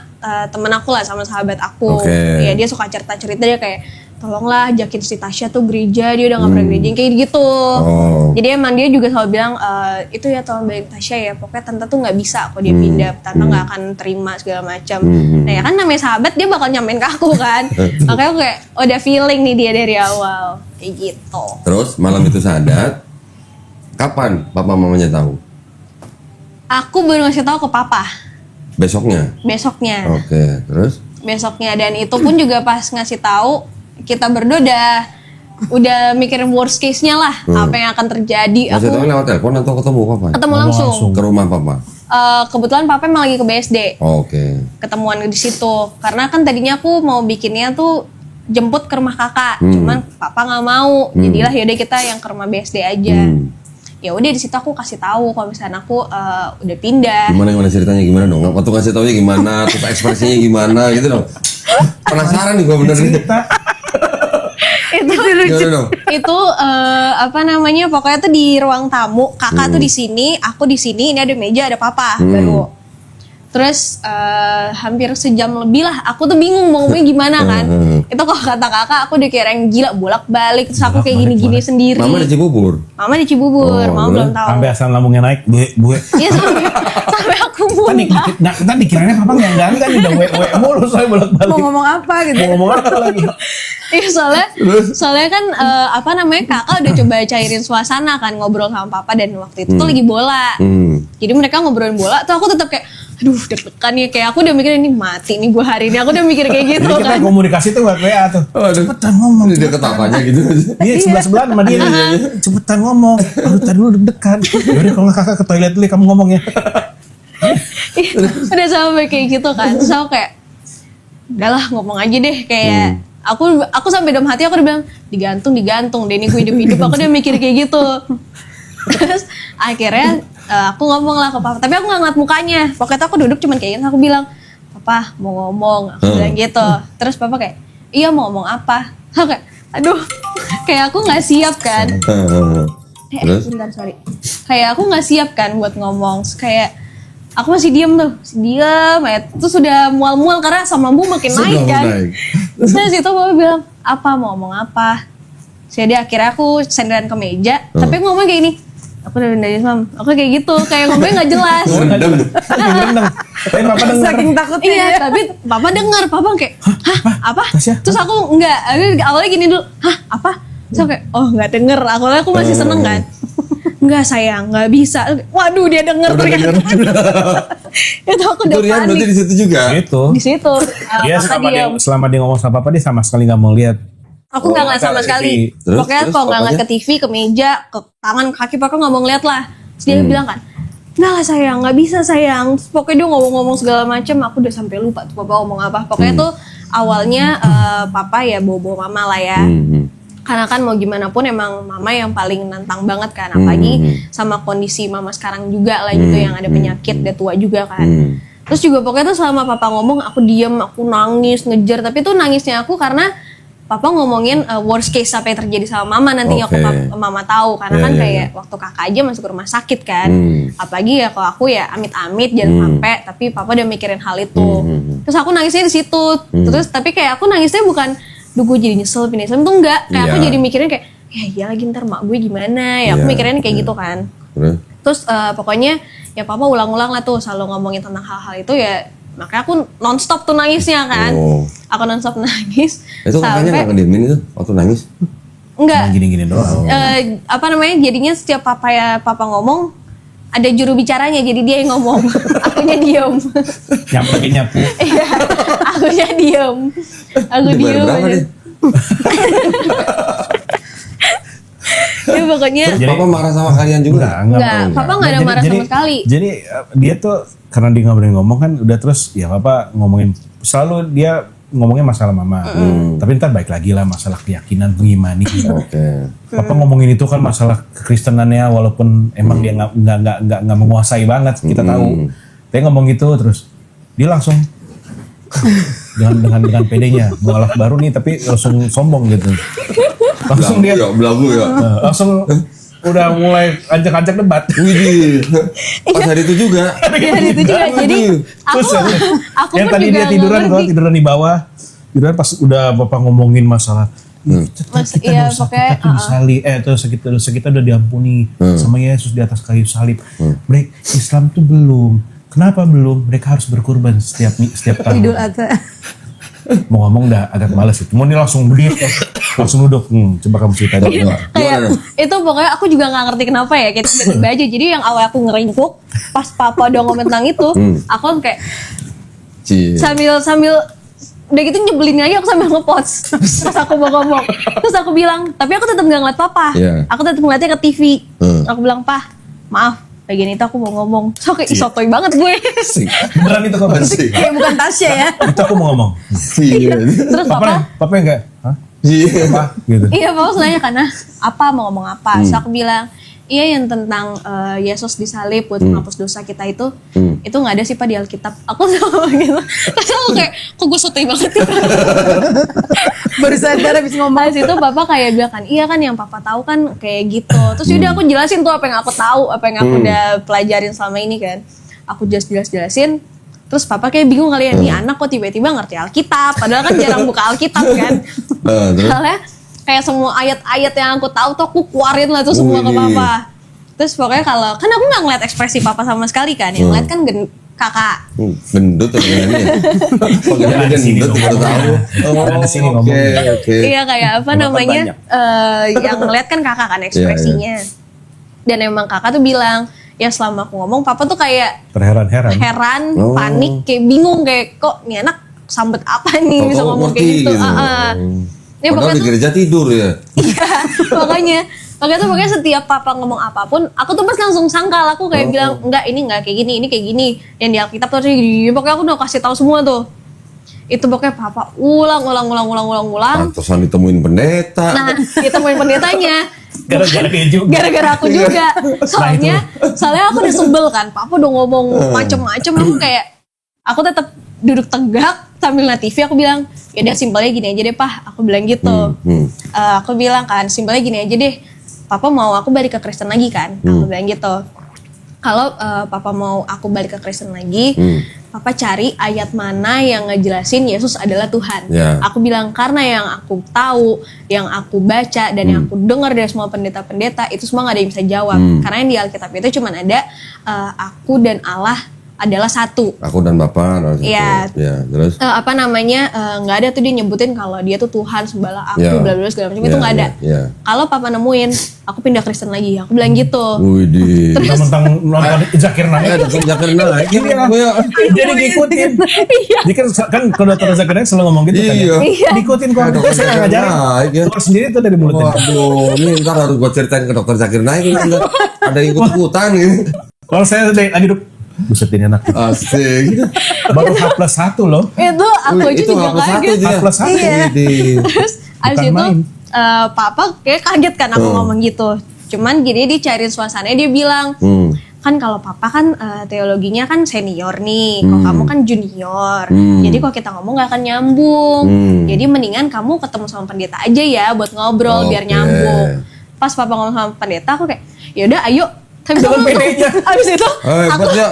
temen aku lah, sama sahabat aku. Oke. Ya dia suka cerita-cerita, dia kayak tolonglah ajakin si Tasya tuh gereja, dia udah gak pernah gereja kayak gitu. Oh. Jadi emang dia juga selalu bilang itu ya tolong balik Tasya ya, pokoknya tante tuh nggak bisa kok dia pindah, tante nggak akan terima segala macam. Nah ya kan namanya sahabat, dia bakal nyamain ke aku kan. Makanya aku kayak udah feeling nih dia dari awal kayak gitu. Terus malam itu syahadat, kapan papa mamanya tahu? Aku baru ngasih tahu ke papa Besoknya. besoknya. Oke, terus? Besoknya, dan itu pun juga pas ngasih tahu kita berdua udah mikirin worst case-nya lah, apa yang akan terjadi. Masih Aku tahu lewat telepon atau ketemu papa? ketemu langsung. Ke rumah papa? Kebetulan papa emang lagi ke BSD. Oke. Ketemuan di situ, karena kan tadinya aku mau bikinnya tuh jemput ke rumah kakak, cuman papa nggak mau. Jadilah yaudah kita yang ke rumah BSD aja. Ya udah di situ aku kasih tahu kalau misalnya aku udah pindah. Gimana ceritanya, gimana dong? Waktu kasih taunya gimana, terus ekspresinya gimana gitu dong. Penasaran nih gua bener nih. Gimana dong? Itu pokoknya tuh di ruang tamu, kakak tuh di sini, aku di sini, ini ada meja, ada papa baru. Terus hampir sejam lebih lah, aku tuh bingung mau ngomongnya gimana kan. Itu kalau kata kakak, aku udah kayak yang gila bolak-balik, terus aku kayak gini-gini sendiri. Mama di Cibubur. Mama di Cibubur, mama belum tahu. Sampai asam lambungnya naik, bue. Iya sampai aku Tadi muntah. tadi kiranya papa nggak udah we mulu saya bolak-balik. Mau ngomong apa gitu? Mau ngomong apa lagi? Iya soalnya kan kakak udah coba cairin suasana kan, ngobrol sama papa, dan waktu itu tuh lagi bola. Jadi mereka ngobrolin bola, tuh aku tetap kayak aduh deg-degan ya, kayak aku udah mikir ini mati nih gue hari ini, aku udah mikir kayak gitu Jadi kita kan. komunikasi tuh lewat WA tuh. Cepetan ngomong. Ini deket apanya gitu. Iya sebelah-sebelahan sama dia. Cepetan ngomong. Aduh tadi dulu deg-degan. Yaudah kalau nggak kakak ke toilet dulu kamu ngomong ya. Udah sampai kayak gitu kan, terus aku kayak udahlah ngomong aja deh, kayak aku sampai dalam hati aku udah bilang digantung deh ini gue hidup aku udah mikir kayak gitu. Terus akhirnya aku ngomong lah ke papa, tapi aku nggak ngeliat mukanya. Pokoknya aku duduk cuman kayak gitu, aku bilang papa mau ngomong, aku bilang gitu. Terus papa kayak iya mau ngomong apa? Aku kayak aduh, kayak aku nggak siap kan. Terus? Bentar, sorry. Kayak aku nggak siap kan buat ngomong. Kayak aku masih diem tuh, terus sudah mual-mual karena asam lambung makin naik kan. Terus dari situ papa bilang apa mau ngomong apa? Jadi akhirnya aku senderan ke meja, tapi aku ngomong kayak gini. Aku udah dari mam, aku kayak gitu, kayak ngomongnya nggak jelas. Tapi papa dengar. Saking takutnya. Iya, tapi papa dengar, papa kayak, hah apa? Tasya? Terus aku awalnya gini dulu, hah apa? Terus aku kayak, oh nggak denger. Awalnya aku masih seneng kan. Enggak sayang, nggak bisa. Waduh dia denger ternyata. Itu aku udah Itu Rian berarti panik di situ juga. Gitu. di situ. Dia Papa selama dia ngomong sama papa dia sama sekali nggak mau lihat. Aku nggak ngeliat sama Terus, sekali. terus Pokoknya kalau nggak ngeliat papanya? ke TV, ke meja, ke tangan, ke kaki, pokoknya nggak mau ngeliat lah. Terus dia bilang kan, Enggak lah sayang, nggak bisa sayang. Terus pokoknya dia ngomong-ngomong segala macam, aku udah sampai lupa tuh papa ngomong apa. Pokoknya tuh awalnya papa ya bobo mama lah ya. Karena kan mau gimana pun emang mama yang paling nantang banget kan. Apalagi sama kondisi mama sekarang juga lah gitu yang ada penyakit, dia tua juga kan. Terus juga pokoknya tuh selama papa ngomong aku diem, aku nangis, ngejar. Tapi tuh nangisnya aku karena papa ngomongin worst case apa yang terjadi sama mama nantinya mama tahu. Karena kan kayak waktu kakak aja masuk rumah sakit kan. Apalagi ya kalau aku ya amit-amit jangan sampai. Tapi papa udah mikirin hal itu. Terus aku nangisnya di situ. Terus tapi kayak aku nangisnya bukan, duh gue jadi nyesel pindah Islam tuh enggak. Kayak aku jadi mikirin kayak, ya iya lagi ntar mak gue gimana ya. Aku mikirin kayak gitu kan. Terus pokoknya ya papa ulang-ulang lah tuh selalu ngomongin tentang hal-hal itu ya. Makanya aku nonstop tuh nangisnya kan. Aku nonstop nangis. Itu kakaknya gak ngediemin itu waktu nangis? Enggak. Gini-gini doang. Apa namanya, jadinya setiap papa ngomong ada juru bicaranya, jadi dia yang ngomong. Akunya diem. Nyapu. Iya, akunya diem. Aku diem aja. Ya pokoknya. Terus papa marah sama kalian juga? Enggak, papa gak ada marah sama sekali. Jadi dia tuh karena dia ngomong kan udah, terus ya papa ngomongin, selalu dia ngomongnya masalah mama. Tapi ntar baik lagi lah masalah keyakinan, pengimani. Papa ngomongin itu kan masalah kekristenannya, walaupun emang dia nggak menguasai banget, kita tahu. Dia ngomong gitu terus dia langsung dengan pedenya mualaf baru nih, tapi langsung sombong gitu. Langsung dia belagu ya. Langsung udah mulai ajak-ajak debat. Widih. Pas hari itu juga. Hari itu juga. Jadi aku yang tadi dia tiduran di bawah. Tiduran pas udah bapak ngomongin masalah. Kita tuh disalib, kita udah diampuni sama Yesus di atas kayu salib. Mereka Islam tuh belum. Kenapa belum? Mereka harus berkorban setiap tahun. Idul Adha. Mau ngomong udah agak males itu. Mau nih langsung berdiri, langsung duduk. Coba kamu cerita dulu. Kayak itu pokoknya aku juga nggak ngerti kenapa ya, kayak tiba-tiba aja. Jadi yang awal aku ngeringkuk, pas papa udah ngomong tentang itu, aku kayak sambil udah gitu nyebelin aja aku sambil nge-pause pas aku mau ngomong. Terus aku bilang, tapi aku tetap nggak ngeliat papa. Aku tetap ngeliatnya ke TV. Aku bilang, "Pah, maaf, bagian itu aku mau ngomong." So kayak isotoy banget gue. Beneran itu kok. Kayak bukan Tasya ya. Itu aku mau ngomong. Terus papa enggak? Hah? Apa? Gitu. Iya, papa nanya karena apa mau ngomong apa. So aku bilang, iya yang tentang Yesus disalib buat menghapus dosa kita itu nggak ada sih Pak di Alkitab. Aku sama gitu. Terus aku kayak, kok gue sotoy banget ya. Baru sadar habis ngomong. Itu papa kayak bilang kan, iya kan yang papa tahu kan kayak gitu. Terus yaudah aku jelasin tuh apa yang aku tahu, apa yang aku udah pelajarin selama ini kan. Aku jelasin. Terus papa kayak bingung kali ya, nih anak kok tiba-tiba ngerti Alkitab. Padahal kan jarang buka Alkitab kan. Soalnya kayak semua ayat-ayat yang aku tahu tuh aku keluarin lah tuh semua ke papa. Terus pokoknya kalau kan aku nggak ngeliat ekspresi papa sama sekali kan, yang ngeliat kan kakak. Gendut ya ini. Gendut baru tahu. Di sini ngomong. Iya kayak apa namanya? Yang ngeliat kan kakak kan ekspresinya. Dan emang kakak tuh bilang, ya selama aku ngomong papa tuh kayak heran, panik, kayak bingung kayak kok nih anak sambet apa nih bisa ngomong kayak gitu. Ya, padahal di gereja tidur ya. Iya, makanya tuh pokoknya setiap papa ngomong apapun, aku tuh pas langsung sangkal, aku kayak bilang enggak, ini enggak kayak gini, ini kayak gini. Yang di Alkitab tuh gini. Pokoknya aku udah kasih tahu semua tuh. Itu pokoknya papa ulang. Pantesan ditemuin pendeta. Nah, ditemuin pendetanya. Gara-gara dia juga. Gara-gara aku juga. Soalnya aku udah sebel kan. Papa udah ngomong macem-macem, aku kayak aku tetap duduk tegak sambil liat TV. Aku bilang, ya udah simpelnya gini aja deh Pak. Aku bilang gitu. Aku bilang kan, simpelnya gini aja deh. Papa mau aku balik ke Kristen lagi kan. Aku bilang gitu. Kalau papa mau aku balik ke Kristen lagi, papa cari ayat mana yang ngejelasin Yesus adalah Tuhan. Aku bilang karena yang aku tahu, yang aku baca dan yang aku dengar dari semua pendeta-pendeta itu semua nggak ada yang bisa jawab. Karena yang di Alkitab itu cuma ada aku dan Allah adalah satu. Aku dan Bapak. Iya. Terus apa namanya nggak ada tuh dia nyebutin kalau dia tuh Tuhan sembahlah aku bla bla segala macam itu nggak ada. Kalau papa nemuin, aku pindah Kristen lagi. Aku bilang gitu. Widih. Terus Tentang nonton Zakir Naik. Jadi diikutin. Dia kan kalau Dr. Zakir Naik selalu ngomong gitu kan. Diikutin kok. Saya nggak ngajarin. Keluar sendiri tuh dari mulutnya. Waduh, ini ntar harus gue ceritain ke Dr. Zakir Naik. Ada ikut-ikutan gitu. Kalau saya lagi duduk, buset ini anak. Asik. Baru H+1 loh. Itu aku aja itu juga H+1 kaget. dia. H+1. Iya. Terus abis Bukan itu main. papa kayak kaget kan aku ngomong gitu. Cuman gini dia cari suasananya, dia bilang, kan kalau papa kan teologinya kan senior nih, kok kamu kan junior. Jadi kalau kita ngomong gak akan nyambung. Jadi mendingan kamu ketemu sama pendeta aja ya buat ngobrol biar Oke. nyambung. Pas papa ngomong sama pendeta aku kayak, yaudah ayo. Tapi Dengan aku langsung- pedenya. abis itu Hebat ya.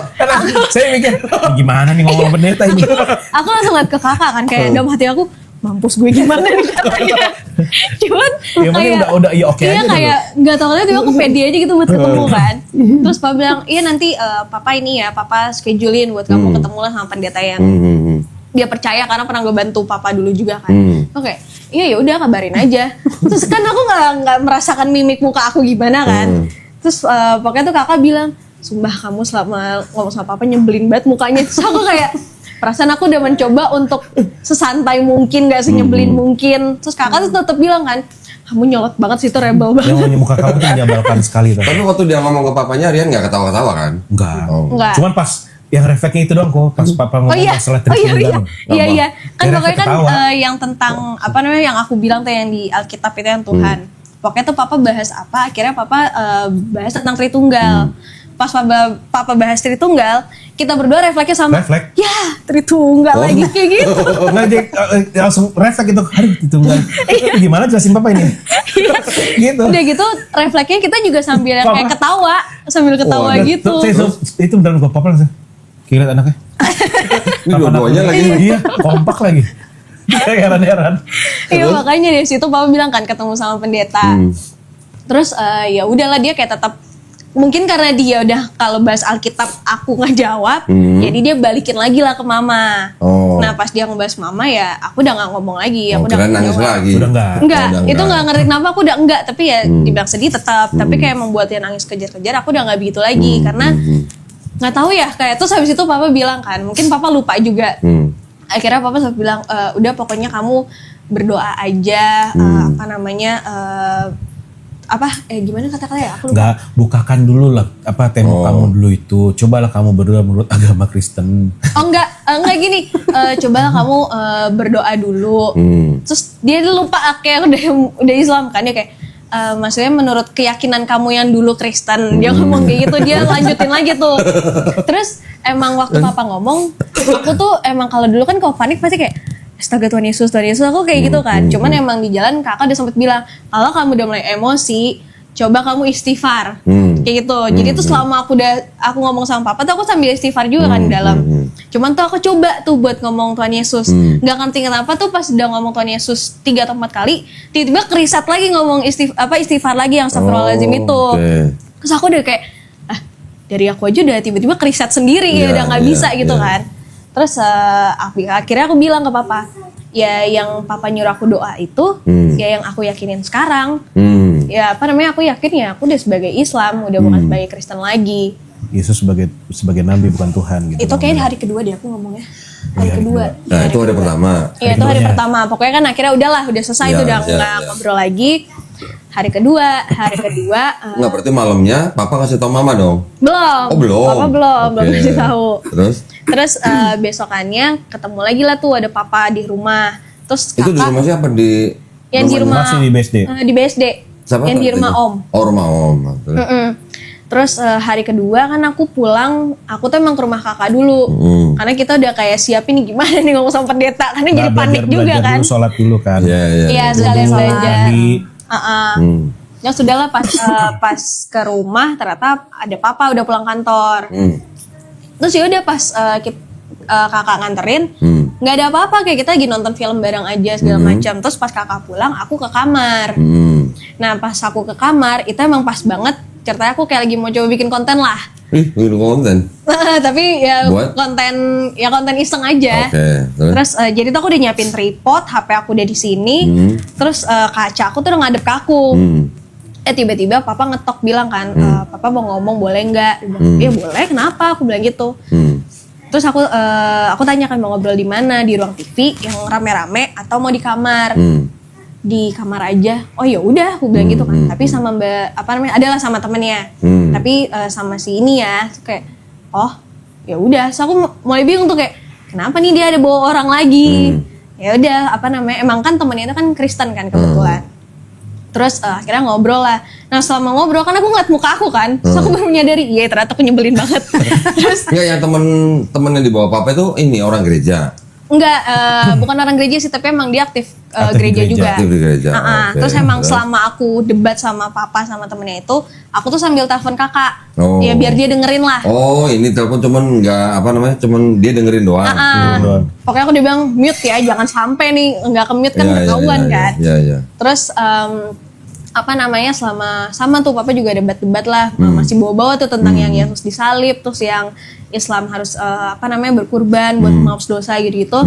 Saya mikir, gimana nih ngomong pendeta ini? aku langsung liat ke kakak kan kayak dalam hati aku mampus gue gimana nih caranya. Cuman Ya, mungkin kayak udah iya oke iya aja kayak nggak tahu kenapa tiba aku pede aja gitu buat ketemu kan. Terus papa bilang iya nanti papa ini ya papa schedulein buat kamu ketemu lah sama pendeta yang dia percaya karena pernah gue bantu papa dulu juga kan. Oke iya ya udah kabarin aja. Terus kan aku nggak merasakan mimik muka aku gimana kan. Terus pokoknya tuh kakak bilang sumpah kamu selama ngomong sama papa nyebelin banget mukanya. Terus aku kayak perasaan aku udah mencoba untuk sesantai mungkin, gak senyebelin mungkin. Terus kakak tuh tetap bilang kan, kamu nyolot banget sih itu rebel Yang banget. muka kamu tuh menyebalkan sekali. Tapi waktu dia ngomong ke papanya, Rian nggak ketawa-ketawa kan? Enggak. Oh. Enggak. Cuman pas yang refleksnya itu doang kok, pas papa ngomong masalah Tritunggal. iya. Kan Dia pokoknya kan ketawa. yang tentang apa namanya yang aku bilang tuh yang di Alkitab itu yang Tuhan. Pokoknya tuh papa bahas apa, akhirnya papa bahas tentang Tritunggal. Pas papa bahas Tritunggal, kita berdua refleksnya sama. Refleks? Ya, Tritunggal lagi kayak gitu. Nah, dia langsung refleks gitu, aduh Tritunggal. Gimana jelasin papa ini? Gitu. Udah gitu refleksnya kita juga sambil Papa. kayak ketawa, sambil ketawa Wah, gitu. Itu beneran gue papa langsung. Kira anaknya. Ini dua-duanya lagi. Iya, kompak lagi. Kayak heran-heran. Iya makanya dari situ papa bilang kan ketemu sama pendeta. Terus ya udahlah dia kayak tetap mungkin karena dia udah kalau bahas Alkitab aku nggak jawab, jadi dia balikin lagi lah ke mama. Oh. Nah pas dia ngebahas mama ya aku udah nggak ngomong lagi, Oh, aku udah kirain nggak nangis jawab. lagi. Udah enggak. Enggak, Oh, udah itu enggak. nggak ngerti kenapa aku udah enggak, tapi ya dibilang sedih tetap, tapi kayak membuat dia nangis kejar-kejar, aku udah nggak begitu lagi karena nggak tahu ya kayak terus habis itu papa bilang kan, mungkin papa lupa juga. Akhirnya papa sampai bilang udah pokoknya kamu berdoa aja apa namanya gimana kata-kata ya aku lupa. Enggak, bukakan dulu lah apa tembok kamu dulu itu. Cobalah kamu berdoa menurut agama Kristen. Oh enggak gini. Cobalah kamu berdoa dulu. Terus dia lupa kayak udah Islam kan dia kayak maksudnya menurut keyakinan kamu yang dulu Kristen. Dia ngomong kayak gitu, dia lanjutin lagi tuh. Terus emang waktu papa ngomong, aku tuh emang kalau dulu kan kalau panik pasti kayak astaga Tuhan Yesus aku kayak gitu kan. Cuman emang di jalan kakak udah sempet bilang, kalau kamu udah mulai emosi, coba kamu istighfar. Kayak gitu. Jadi tuh selama aku ngomong sama papa tuh aku sambil istighfar juga kan di dalam. Cuman tuh aku coba tuh buat ngomong Tuhan Yesus. Gak ngerti kenapa tuh pas udah ngomong Tuhan Yesus 3 atau 4 kali, tiba-tiba kerisat lagi ngomong istighfar lagi yang astagfirullahaladzim itu. Oke. Terus aku udah kayak, dari aku aja udah tiba-tiba kerisat sendiri Iya, udah nggak iya, bisa gitu iya. kan. Terus akhirnya aku bilang ke papa, ya yang papa nyuruh aku doa itu, ya yang aku yakinin sekarang. Ya apa namanya aku yakin ya aku udah sebagai Islam, udah bukan sebagai Kristen lagi. Yesus sebagai nabi bukan Tuhan gitu. Itu kayak hari kedua deh aku ngomongnya. Hari Iya, kedua. Nah itu hari pertama. Iya itu hari pertama. Pokoknya kan akhirnya udahlah, udah selesai Iya, itu udah iya, nggak iya. ngobrol lagi. Hari kedua Nggak berarti malamnya papa kasih tau mama dong. belum. Oh belum. Papa belum Oke. kasih tahu. Terus Besokannya ketemu lagi lah tuh ada papa di rumah. Terus itu di kakak rumah siapa yang di rumah Masih di BSD? Di BSD. Siapa? Yang di rumah itu? Om. Oh rumah Om. Terus. Terus hari kedua kan aku pulang, aku tuh emang ke rumah kakak dulu. Karena kita udah kayak siapin nih gimana nih ngomong sama pendeta. Karena jadi panik juga kan. Dulu, sholat dulu kan. Iya iya. Iya sekalian belajar. Mandi. Ya sudahlah pas ke rumah ternyata ada papa udah pulang kantor. Terus ya udah pas kakak nganterin, nggak ada apa-apa kayak kita lagi nonton film bareng aja segala macam. Terus pas kakak pulang, aku ke kamar. Nah pas aku ke kamar itu emang pas banget ceritanya aku kayak lagi mau coba bikin konten lah. Bikin konten. Tapi ya Buat? konten iseng aja. Oke. Terus jadi tuh aku udah nyiapin tripod, HP aku udah di sini. Terus kaca aku tuh udah ngadep ke aku. Tiba-tiba papa ngetok bilang kan, papa mau ngomong boleh nggak? Dia bilang, iya boleh. Kenapa? Aku bilang gitu. Terus aku tanya kan mau ngobrol di mana, di ruang TV yang rame-rame atau mau di kamar? Di kamar aja. Oh ya udah, aku bilang gitu kan. Tapi sama adalah sama temennya. Tapi sama si ini ya kayak oh ya udah. So aku mulai bingung tuh kayak kenapa nih dia ada bawa orang lagi. Ya udah apa namanya emang kan temennya itu kan Kristen kan kebetulan. Terus akhirnya ngobrol lah. Nah selama ngobrol kan aku ngeliat muka aku kan. Terus aku baru menyadari iya ternyata aku nyebelin banget. Terus Enggak, yang temen yang dibawa papa itu ini orang gereja. enggak, bukan orang gereja sih, tapi emang dia aktif, Aktif gereja di gereja. juga. Aktif di gereja, oke. Terus emang selama aku debat sama papa sama temennya itu, aku tuh sambil telepon kakak. Oh. Ya biar dia dengerin lah. Oh, ini telepon cuman nggak apa namanya, cuman dia dengerin doang. doang. Pokoknya aku udah bilang mute ya, jangan sampai nih nggak ke mute kan Iya, ketahuan iya, kan. Iya, iya. Terus apa namanya selama sama tuh papa juga debat-debat lah, masih bawa-bawa tuh tentang yang Yesus disalib, terus yang Islam harus apa namanya berkurban buat menghapus dosa gitu-gitu.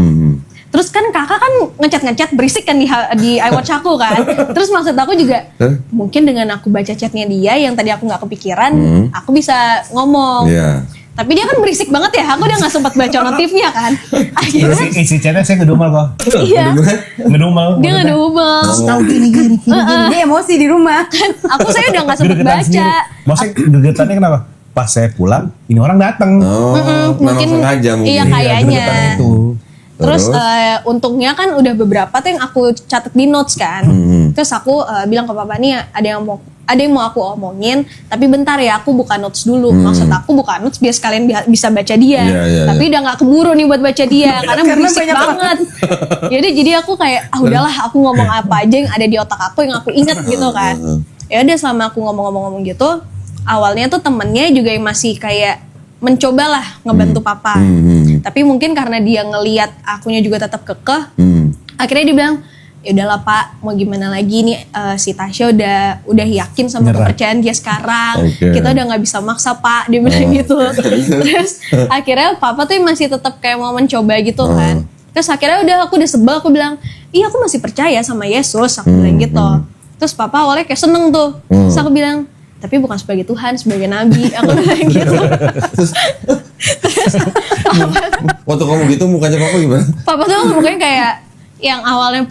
Terus kan kakak kan ngecat berisik kan di iWatch aku kan. Terus maksud aku juga mungkin dengan aku baca chatnya dia yang tadi aku nggak kepikiran, aku bisa ngomong. Iya. Tapi dia kan berisik banget ya, aku udah nggak sempat baca notifnya kan. Terus Akhirnya isi chatnya saya ngedumel kok. iya, Ngedumel. dia nggak double. Tahu gini. Dia emosi di rumah. Saya udah nggak sempat Gregetan baca. sendiri. Maksudnya gregetannya kenapa? Pas saya pulang, ini orang datang. Oh, memang mungkin sengaja mungkin. iya Iya, kayaknya. gregetan itu. Terus untungnya kan udah beberapa tuh yang aku catat di notes kan. Terus aku bilang ke papa nih ada yang mau aku omongin, tapi bentar ya aku buka notes dulu. Maksud aku buka notes biar sekalian bisa baca dia. Iya, iya, Tapi udah nggak keburu nih buat baca dia karena berisik banyak banget. Jadi aku kayak udahlah aku ngomong apa aja yang ada di otak aku yang aku inget gitu kan. Ya udah selama aku ngomong gitu, awalnya tuh temennya juga yang masih kayak mencobalah ngebantu papa. Tapi mungkin karena dia ngeliat akunya juga tetap kekeh, akhirnya dia bilang, ya udahlah Pak, mau gimana lagi nih si Tasya udah yakin sama Nyerah. kepercayaan dia sekarang. Oke. Kita udah nggak bisa maksa Pak, dia bilang gitu. Terus akhirnya papa tuh masih tetap kayak mau mencoba gitu kan. Terus akhirnya aku udah sebel, aku bilang, iya aku masih percaya sama Yesus, aku bilang gitu. Terus papa awalnya kayak seneng tuh. Terus aku bilang, tapi bukan sebagai Tuhan, sebagai Nabi. Aku bilang gitu. Waktu kamu gitu mukanya papa gimana? Papa tuh mukanya kayak yang awalnya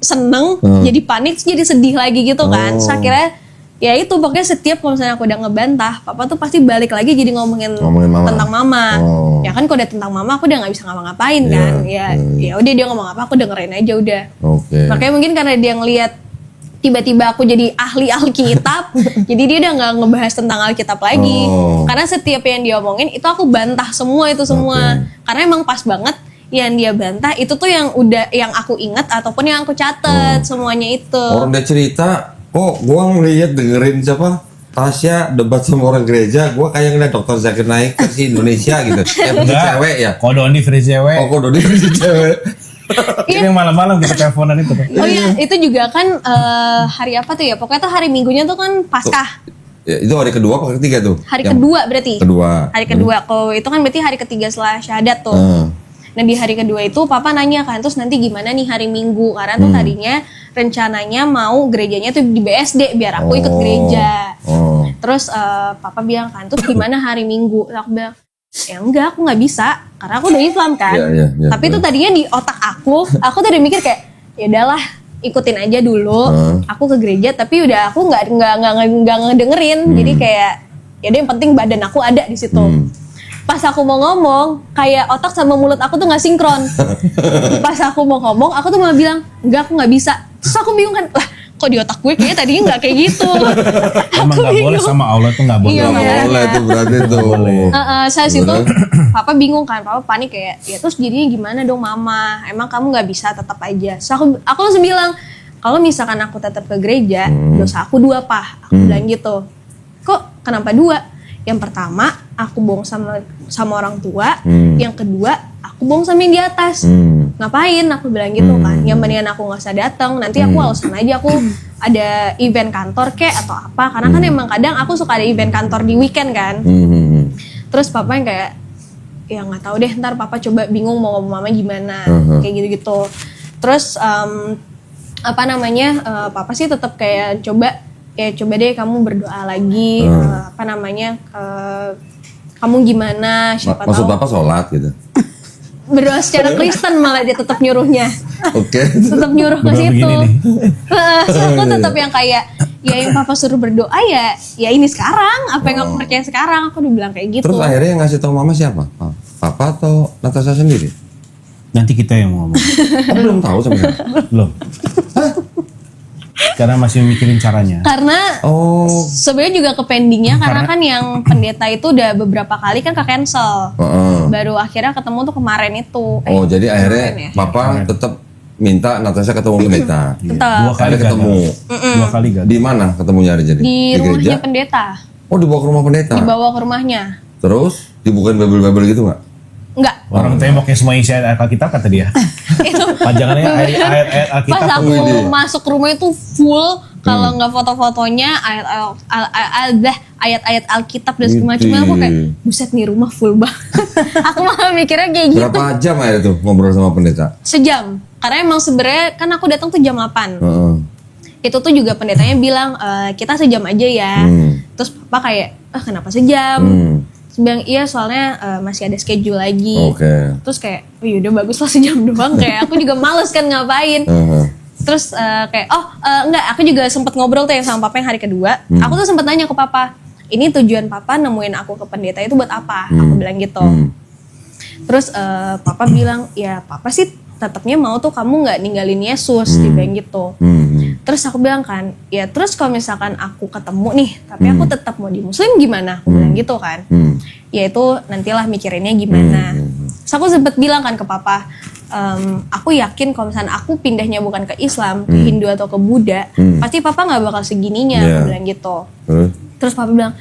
seneng, jadi panik, terus jadi sedih lagi gitu kan. Terus akhirnya ya itu pokoknya setiap kalau misalnya aku udah ngebantah, papa tuh pasti balik lagi jadi ngomongin Mama. tentang mama. Oh. Ya kan kalau udah tentang mama aku udah nggak bisa ngapa-ngapain Iya, kan. Ya udah dia ngomong apa aku dengerin aja udah. Oke. Makanya mungkin karena dia ngelihat tiba-tiba aku jadi ahli Alkitab, jadi dia udah nggak ngebahas tentang Alkitab lagi. Oh. Karena setiap yang dia omongin itu aku bantah semua itu semua. Karena emang pas banget yang dia bantah itu tuh yang aku ingat ataupun yang aku catat semuanya itu. Orang dia cerita, kok gua ngeliat dengerin siapa? Tasya debat sama orang gereja, gua kayak ngeliat Dr. Zakir Naik versi Indonesia gitu. Versi cewek ya. Kodoni free cewek. Oh, kok Dodi versi cewek. Ini yang malam-malam kita teleponan itu. Oh iya, itu juga kan hari apa tuh ya? Pokoknya tuh hari Minggunya tuh kan Paskah. Ya, itu hari kedua apa ketiga tuh? Hari Yang kedua berarti. Kedua. Hari kedua. Kalau itu kan berarti hari ketiga setelah syahadat tuh. Nah di hari kedua itu papa nanya kan, terus nanti gimana nih hari Minggu? Karena tuh tadinya rencananya mau gerejanya tuh di BSD biar aku ikut gereja. Oh. Terus papa bilang kan, terus gimana hari Minggu? Terus aku bilang, ya enggak, aku nggak bisa karena aku udah Islam kan. Iya, Tapi itu tadinya di otak aku tuh udah mikir kayak, ya udahlah ikutin aja dulu. Aku ke gereja, tapi udah aku nggak ngedengerin. Jadi kayak, ya udah yang penting badan aku ada di situ. Pas aku mau ngomong, kayak otak sama mulut aku tuh nggak sinkron. Pas aku mau ngomong, aku tuh malah bilang, enggak aku nggak bisa. Terus aku bingung kan, lah kok di otak gue kayaknya tadinya nggak kayak gitu. Emang nggak boleh sama Allah tuh nggak boleh. Iya, Nggak makanya. boleh tuh berarti tuh. Saya situ, papa bingung kan, papa panik kayak, ya terus jadinya gimana dong mama? Emang kamu nggak bisa tetap aja? So, aku langsung bilang, kalau misalkan aku tetap ke gereja, dosa aku 2 Pak. Aku bilang gitu. Kok kenapa 2? Yang pertama, aku bohong sama orang tua. Yang kedua, aku bohong sama yang di atas. Ngapain? Aku bilang gitu kan. Yang mendingan aku nggak usah datang. Nanti aku alasan aja aku ada event kantor kek atau apa. Karena kan emang kadang aku suka ada event kantor di weekend kan. Terus papa yang kayak, ya nggak tahu deh. Ntar papa coba bingung mau ngomong mama gimana. Kayak gitu-gitu. Terus apa namanya? Papa sih tetap kayak coba deh kamu berdoa lagi. Apa namanya? Kamu gimana? Siapa Maksud tahu. Bapak sholat gitu. Berdoa secara Kristen malah dia tetap nyuruhnya. Oke. Tetap nyuruh ke Berdoa situ. begini nih. So aku tetap yang kayak ya yang papa suruh berdoa ya ini sekarang, apa yang aku percaya sekarang, aku udah bilang kayak gitu. Terus akhirnya yang ngasih tahu mama siapa? Papa atau Natasha sendiri? Nanti kita yang ngomong. Aku belum tahu sebenarnya. Belum. Karena masih mikirin caranya. Karena Oh. sebenarnya juga ke pendingnya karena kan yang pendeta itu udah beberapa kali kan ke cancel. Baru akhirnya ketemu tuh kemarin itu. Oh, jadi akhirnya kemarin ya. papa tetap minta Natasha ketemu pendeta. Tetap. 2 kali Akhirnya ketemu. gagal. 2 kali gagal. Di mana ketemunya hari jadi? Di rumahnya pendeta. Oh, dibawa ke rumah pendeta. Dibawa ke rumahnya. Terus dibukain Bible gitu nggak? Enggak. Orang temboknya semua isi ayat Alkitab kata dia. Itu Panjangannya ayat-ayat Alkitab. pas aku Widih. masuk rumah itu full, kalau nggak foto-fotonya ayat-ayat Alkitab dan segala macam. Aku kayak buset nih rumah full banget. Aku malah mikirnya kayak gitu. Berapa jam akhirnya tuh ngobrol sama pendeta? Sejam. Karena emang sebenarnya kan aku datang tuh jam 8. Heeh. Itu tuh juga pendetanya bilang kita sejam aja ya. Terus papa kayak kenapa sejam? Terus bilang iya soalnya masih ada schedule lagi. Oke. Terus kayak oh yaudah bagus lah sejam doang. Kayak aku juga males kan ngapain. Terus kayak enggak, aku juga sempet ngobrol tuh yang sama papa yang hari kedua. Aku tuh sempet nanya ke papa, ini tujuan papa nemuin aku ke pendeta itu buat apa? Aku bilang gitu. Terus papa bilang ya papa sih tetapnya mau tuh kamu nggak ninggalin Yesus, dia bilang gitu. Terus aku bilang kan, ya terus kalau misalkan aku ketemu nih, tapi aku tetap mau di Muslim gimana? Aku bilang gitu kan. Ya itu nantilah mikirinnya gimana. Terus aku sempet bilang kan ke papa, aku yakin kalau misalnya aku pindahnya bukan ke Islam, ke Hindu atau ke Buddha, pasti papa nggak bakal segininya. Aku bilang gitu. Terus papa bilang,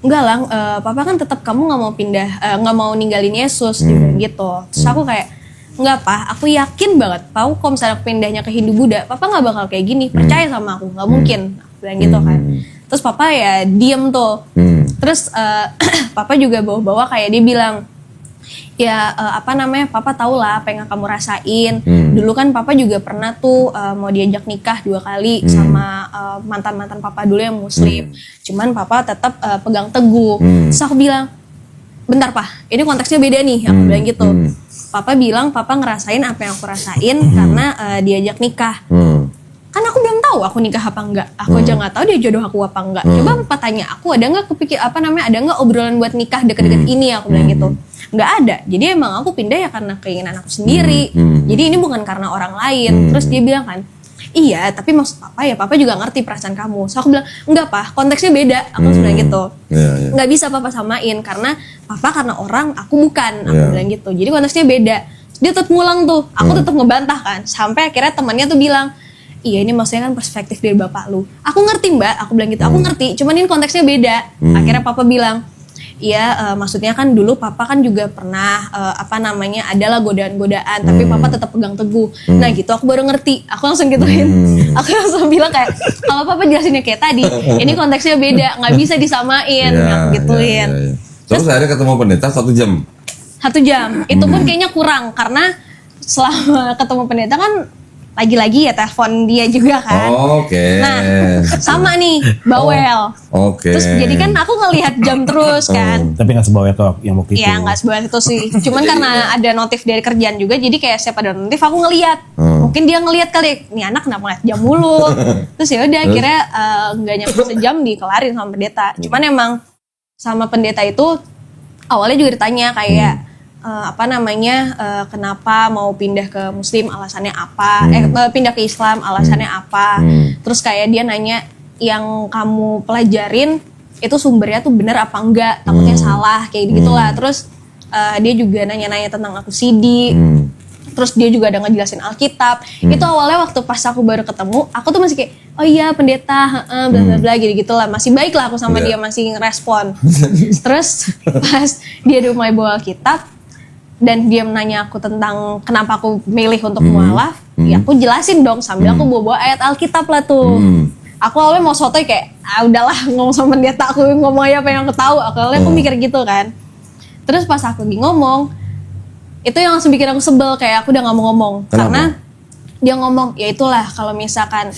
enggak lah, papa kan tetap kamu nggak mau pindah, nggak mau ninggalin Yesus, dia bilang gitu. Terus aku kayak, enggak pa, aku yakin banget, tahu kalau misalnya aku pindahnya ke Hindu Buddha, papa nggak bakal kayak gini, percaya sama aku, nggak mungkin, aku bilang gitu kan. Terus papa ya diem tuh. Terus papa juga bawa-bawa kayak dia bilang, ya papa tau lah apa yang kamu rasain. Dulu kan papa juga pernah tuh mau diajak nikah 2 kali sama mantan-mantan papa dulu yang Muslim. Cuman papa tetap pegang teguh. Terus aku bilang, bentar pa, ini konteksnya beda nih, aku bilang gitu. Papa bilang papa ngerasain apa yang aku rasain karena diajak nikah. Kan aku belum tahu aku nikah apa enggak. Aku aja nggak tahu dia jodoh aku apa enggak. Coba papa tanya aku, ada nggak ada nggak obrolan buat nikah deket-deket ini, aku bilang gitu. Nggak ada. Jadi emang aku pindah ya karena keinginan aku sendiri. Jadi ini bukan karena orang lain. Terus dia bilang kan, iya tapi maksud papa ya papa juga ngerti perasaan kamu. So aku bilang, enggak pa, konteksnya beda. Aku bilang gitu. Nggak bisa papa samain karena papa karena orang, aku bukan. Aku bilang gitu. Jadi konteksnya beda. Dia tetap ngulang tuh. Aku tetap ngebantah kan. Sampai akhirnya temannya tuh bilang, iya ini maksudnya kan perspektif dari bapak lu. Aku ngerti mbak, aku bilang gitu. Aku ngerti, cuman ini konteksnya beda. Akhirnya papa bilang, iya maksudnya kan dulu papa kan juga pernah adalah godaan-godaan, tapi papa tetap pegang teguh. Nah gitu aku baru ngerti. Aku langsung gituin. Aku langsung bilang kayak, kalau papa jelasinnya kayak tadi, ini konteksnya beda, nggak bisa disamain. Aku gituin. Terus akhirnya ketemu pendeta 1 jam. 1 jam. Itu pun kayaknya kurang karena selama ketemu pendeta kan lagi-lagi ya telepon dia juga kan. Oke. Nah, sama nih, bawel. Oke. Terus jadi kan aku ngelihat jam terus kan. Tapi nggak sebawel kok yang waktu itu. Iya, nggak sebawel itu sih. Cuman karena ada notif dari kerjaan juga, jadi kayak setiap ada notif aku ngelihat. Mungkin dia ngelihat kali, nih anak kenapa ngeliat jam mulu. Terus ya udah akhirnya nggak nyampe sejam dikelarin sama pendeta. Cuman emang sama pendeta itu awalnya juga ditanya kayak kenapa mau pindah ke Muslim alasannya apa, pindah ke Islam alasannya apa. Terus kayak dia nanya yang kamu pelajarin itu sumbernya tuh benar apa enggak, takutnya salah kayak gitulah. Terus dia juga nanya-nanya tentang aku CD. Terus dia juga ada ngejelasin Alkitab. Itu awalnya waktu pas aku baru ketemu, aku tuh masih kayak, oh iya pendeta, bla bla bla gitu-gitulah. Masih baik lah aku sama dia, masih ngerespon. Terus pas dia udah mulai bawa Alkitab, dan dia menanya aku tentang kenapa aku milih untuk mualaf, ya aku jelasin dong sambil aku bawa ayat Alkitab lah tuh. Aku awalnya mau sotoy kayak, udahlah ngomong sama pendeta, aku ngomong aja apa yang aku tahu. Awalnya aku mikir gitu kan. Terus pas aku lagi ngomong, itu yang langsung bikin aku sebel, kayak aku udah gak mau ngomong. Karena dia ngomong, ya itulah kalau misalkan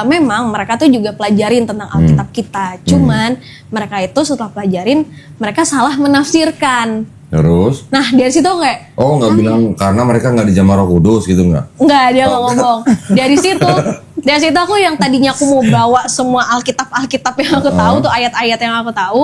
memang mereka tuh juga pelajarin tentang Alkitab kita. Cuman mereka itu setelah pelajarin, mereka salah menafsirkan. Terus? Nah dari situ kayak, nggak bilang karena mereka nggak dijamah Roh Kudus gitu nggak? Nggak, dia nggak ngomong. Dari situ Dari situ aku yang tadinya aku mau bawa semua Alkitab yang aku tahu tuh, ayat-ayat yang aku tahu,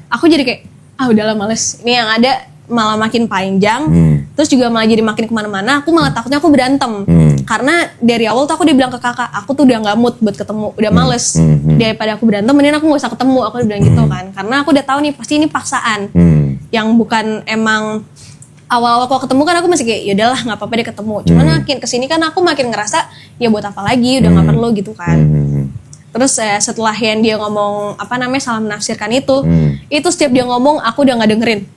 aku jadi kayak udahlah males. Ini yang ada malah makin panjang, terus juga malah jadi makin kemana-mana. Aku malah takutnya aku berantem, karena dari awal tuh aku udah bilang ke kakak, aku tuh udah nggak mood buat ketemu, udah males. Daripada aku berantem, mending aku nggak usah ketemu. Aku udah bilang gitu kan, karena aku udah tahu nih pasti ini paksaan, yang bukan emang. Awal-awal kalau ketemu kan aku masih kayak yaudahlah nggak apa-apa deh ketemu. Cuman makin kesini kan aku makin ngerasa ya buat apa lagi, udah nggak perlu gitu kan. Terus setelah yang dia ngomong salah menafsirkan itu setiap dia ngomong aku udah nggak dengerin.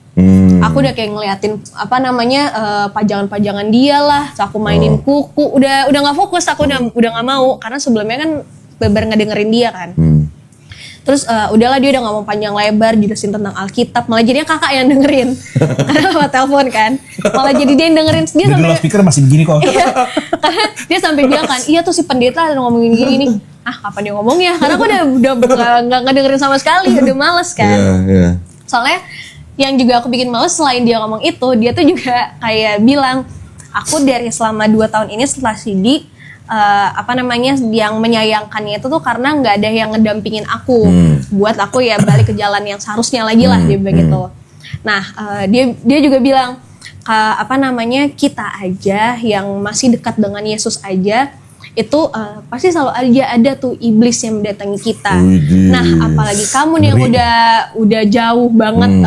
Aku udah kayak ngeliatin pajangan-pajangan dia lah. Terus aku mainin kuku, udah nggak fokus. Aku udah nggak mau karena sebelumnya kan bener nggak dengerin dia kan. Terus udahlah dia udah ngomong panjang lebar jelasin tentang Alkitab, malah jadinya kakak yang dengerin karena lewat telepon kan, malah jadi dia yang dengerin. Dia Jadi sampai speaker masih begini kok. karena dia sampai bilang kan, iya tuh si pendeta ngomongin gini nih. Kapan dia ngomongnya? Karena aku udah nggak dengerin sama sekali, udah males kan. Soalnya yang juga aku bikin males selain dia ngomong itu, dia tuh juga kayak bilang, aku dari selama 2 tahun ini setelah CD yang menyayangkannya itu tuh karena nggak ada yang ngedampingin aku buat aku ya balik ke jalan yang seharusnya lagi lah, dia begitu. Nah dia juga bilang kita aja yang masih dekat dengan Yesus aja itu pasti selalu aja ada tuh iblis yang mendatangi kita. Nah apalagi kamu nih yang udah jauh banget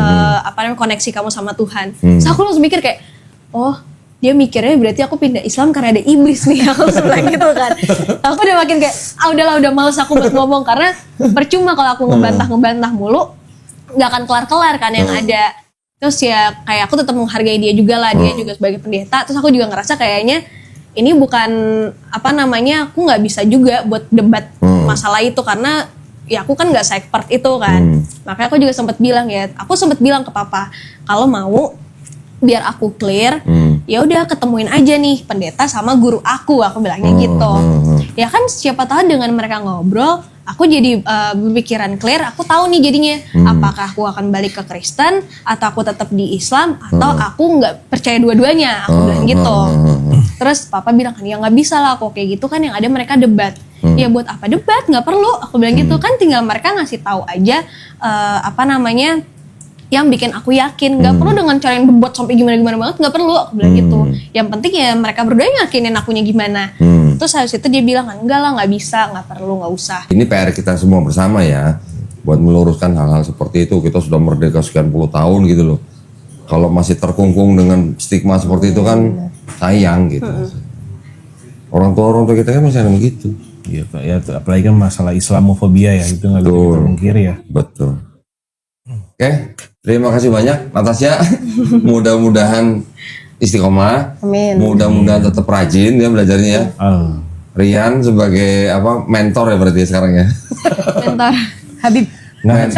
koneksi kamu sama Tuhan. So aku langsung mikir kayak dia mikirnya berarti aku pindah Islam karena ada iblis nih, aku bilang gitu kan. Aku udah makin kayak udah males aku buat ngomong, karena percuma kalau aku ngebantah mulu nggak akan kelar kan yang ada. Terus ya kayak aku tetap menghargai dia juga lah, dia juga sebagai pendeta. Terus aku juga ngerasa kayaknya ini bukan aku nggak bisa juga buat debat masalah itu, karena ya aku kan nggak se-expert itu kan. Makanya aku juga sempat bilang ke papa, kalau mau biar aku clear, ya udah ketemuin aja nih pendeta sama guru aku bilangnya gitu. Ya kan siapa tahu dengan mereka ngobrol, aku jadi berpikiran clear, aku tahu nih jadinya apakah aku akan balik ke Kristen atau aku tetap di Islam atau aku nggak percaya dua-duanya, aku bilang gitu. Terus papa bilang kan ya nggak bisa lah kok kayak gitu kan, yang ada mereka debat. Ya buat apa debat, nggak perlu, aku bilang gitu kan, tinggal mereka ngasih tahu aja yang bikin aku yakin, nggak perlu dengan cara yang bebot sampai gimana banget, nggak perlu, aku bilang gitu. Yang penting ya mereka berdua yakinin akunya gimana. Terus habis itu dia bilang kan enggak lah, nggak bisa, nggak perlu, nggak usah. Ini PR kita semua bersama ya, buat meluruskan hal-hal seperti itu. Kita sudah merdeka sekian puluh tahun gitu loh. Kalau masih terkungkung dengan stigma seperti itu kan sayang gitu. Orang tua kita kan masih ada begitu. Iya Pak, ya apalagi kan masalah Islamofobia ya, itu nggak bisa kita pungkiri ya. Betul. Oke, terima kasih banyak Natasha. Mudah-mudahan istiqomah. Amin. Mudah-mudahan tetap rajin ya belajarnya ya. Rian sebagai mentor ya berarti sekarang ya. Mentor. Habib. Nah,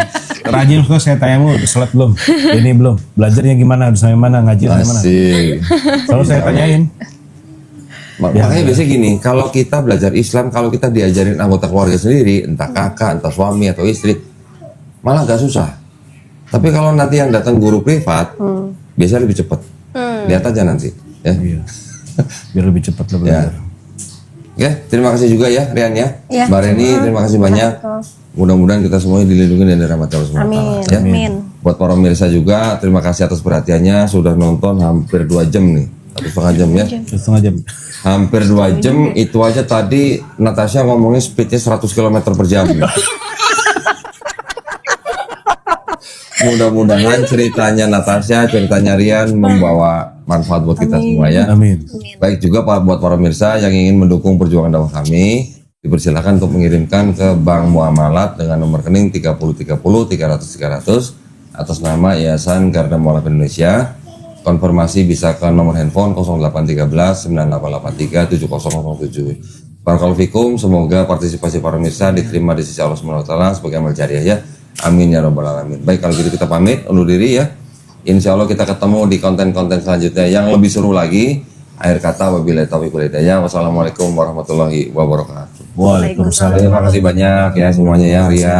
rajin kok saya tanya udah sholat belum? Ini belum. Belajarnya gimana? Udah sampai mana? Ngaji sampai mana? Asik. Selalu saya tanyain. Makanya biasanya gini, kalau kita belajar Islam, kalau kita diajarin anggota keluarga sendiri, entah kakak, entah suami atau istri, malah gak susah. Tapi kalau nanti yang datang guru privat, biasanya lebih cepat. Lihat aja nanti. Ya. Iya. Biar lebih cepat lah belajar. Oke, terima kasih juga ya Rian ya. Mbak Reni, terima kasih banyak. Mudah-mudahan kita semuanya dilindungi dan dirahmati Allah Subhanahu wa taala. Amin. Buat para pemirsa juga, terima kasih atas perhatiannya. Sudah nonton hampir 2 jam nih. 1,5 jam ya. 1,5 jam. Hampir 2 jam, itu aja tadi Natasha ngomongnya speednya 100 km per jam. Mudah-mudahan ceritanya Natasha, ceritanya Rian membawa manfaat buat kita semua ya. Amin. Baik juga buat para pemirsa yang ingin mendukung perjuangan dakwah kami, dipersilakan untuk mengirimkan ke Bank Muamalat dengan nomor rekening 3030 300 300 atas nama Yayasan Garda Mualaf Indonesia. Konfirmasi bisa ke nomor handphone 0813 9883 7007. Barakallahu fikum, semoga partisipasi para pemirsa diterima di sisi Allah Subhanahu wa taala sebagai amal jariah ya. Amin ya rabbal alamin. Baik, kalau gitu kita pamit undur diri ya. Insya Allah kita ketemu di konten-konten selanjutnya yang lebih seru lagi. Akhir kata wabillahi taufiq wal hidayah. Wassalamualaikum warahmatullahi wabarakatuh. Waalaikumsalam. Terima kasih banyak ya semuanya ya Ria.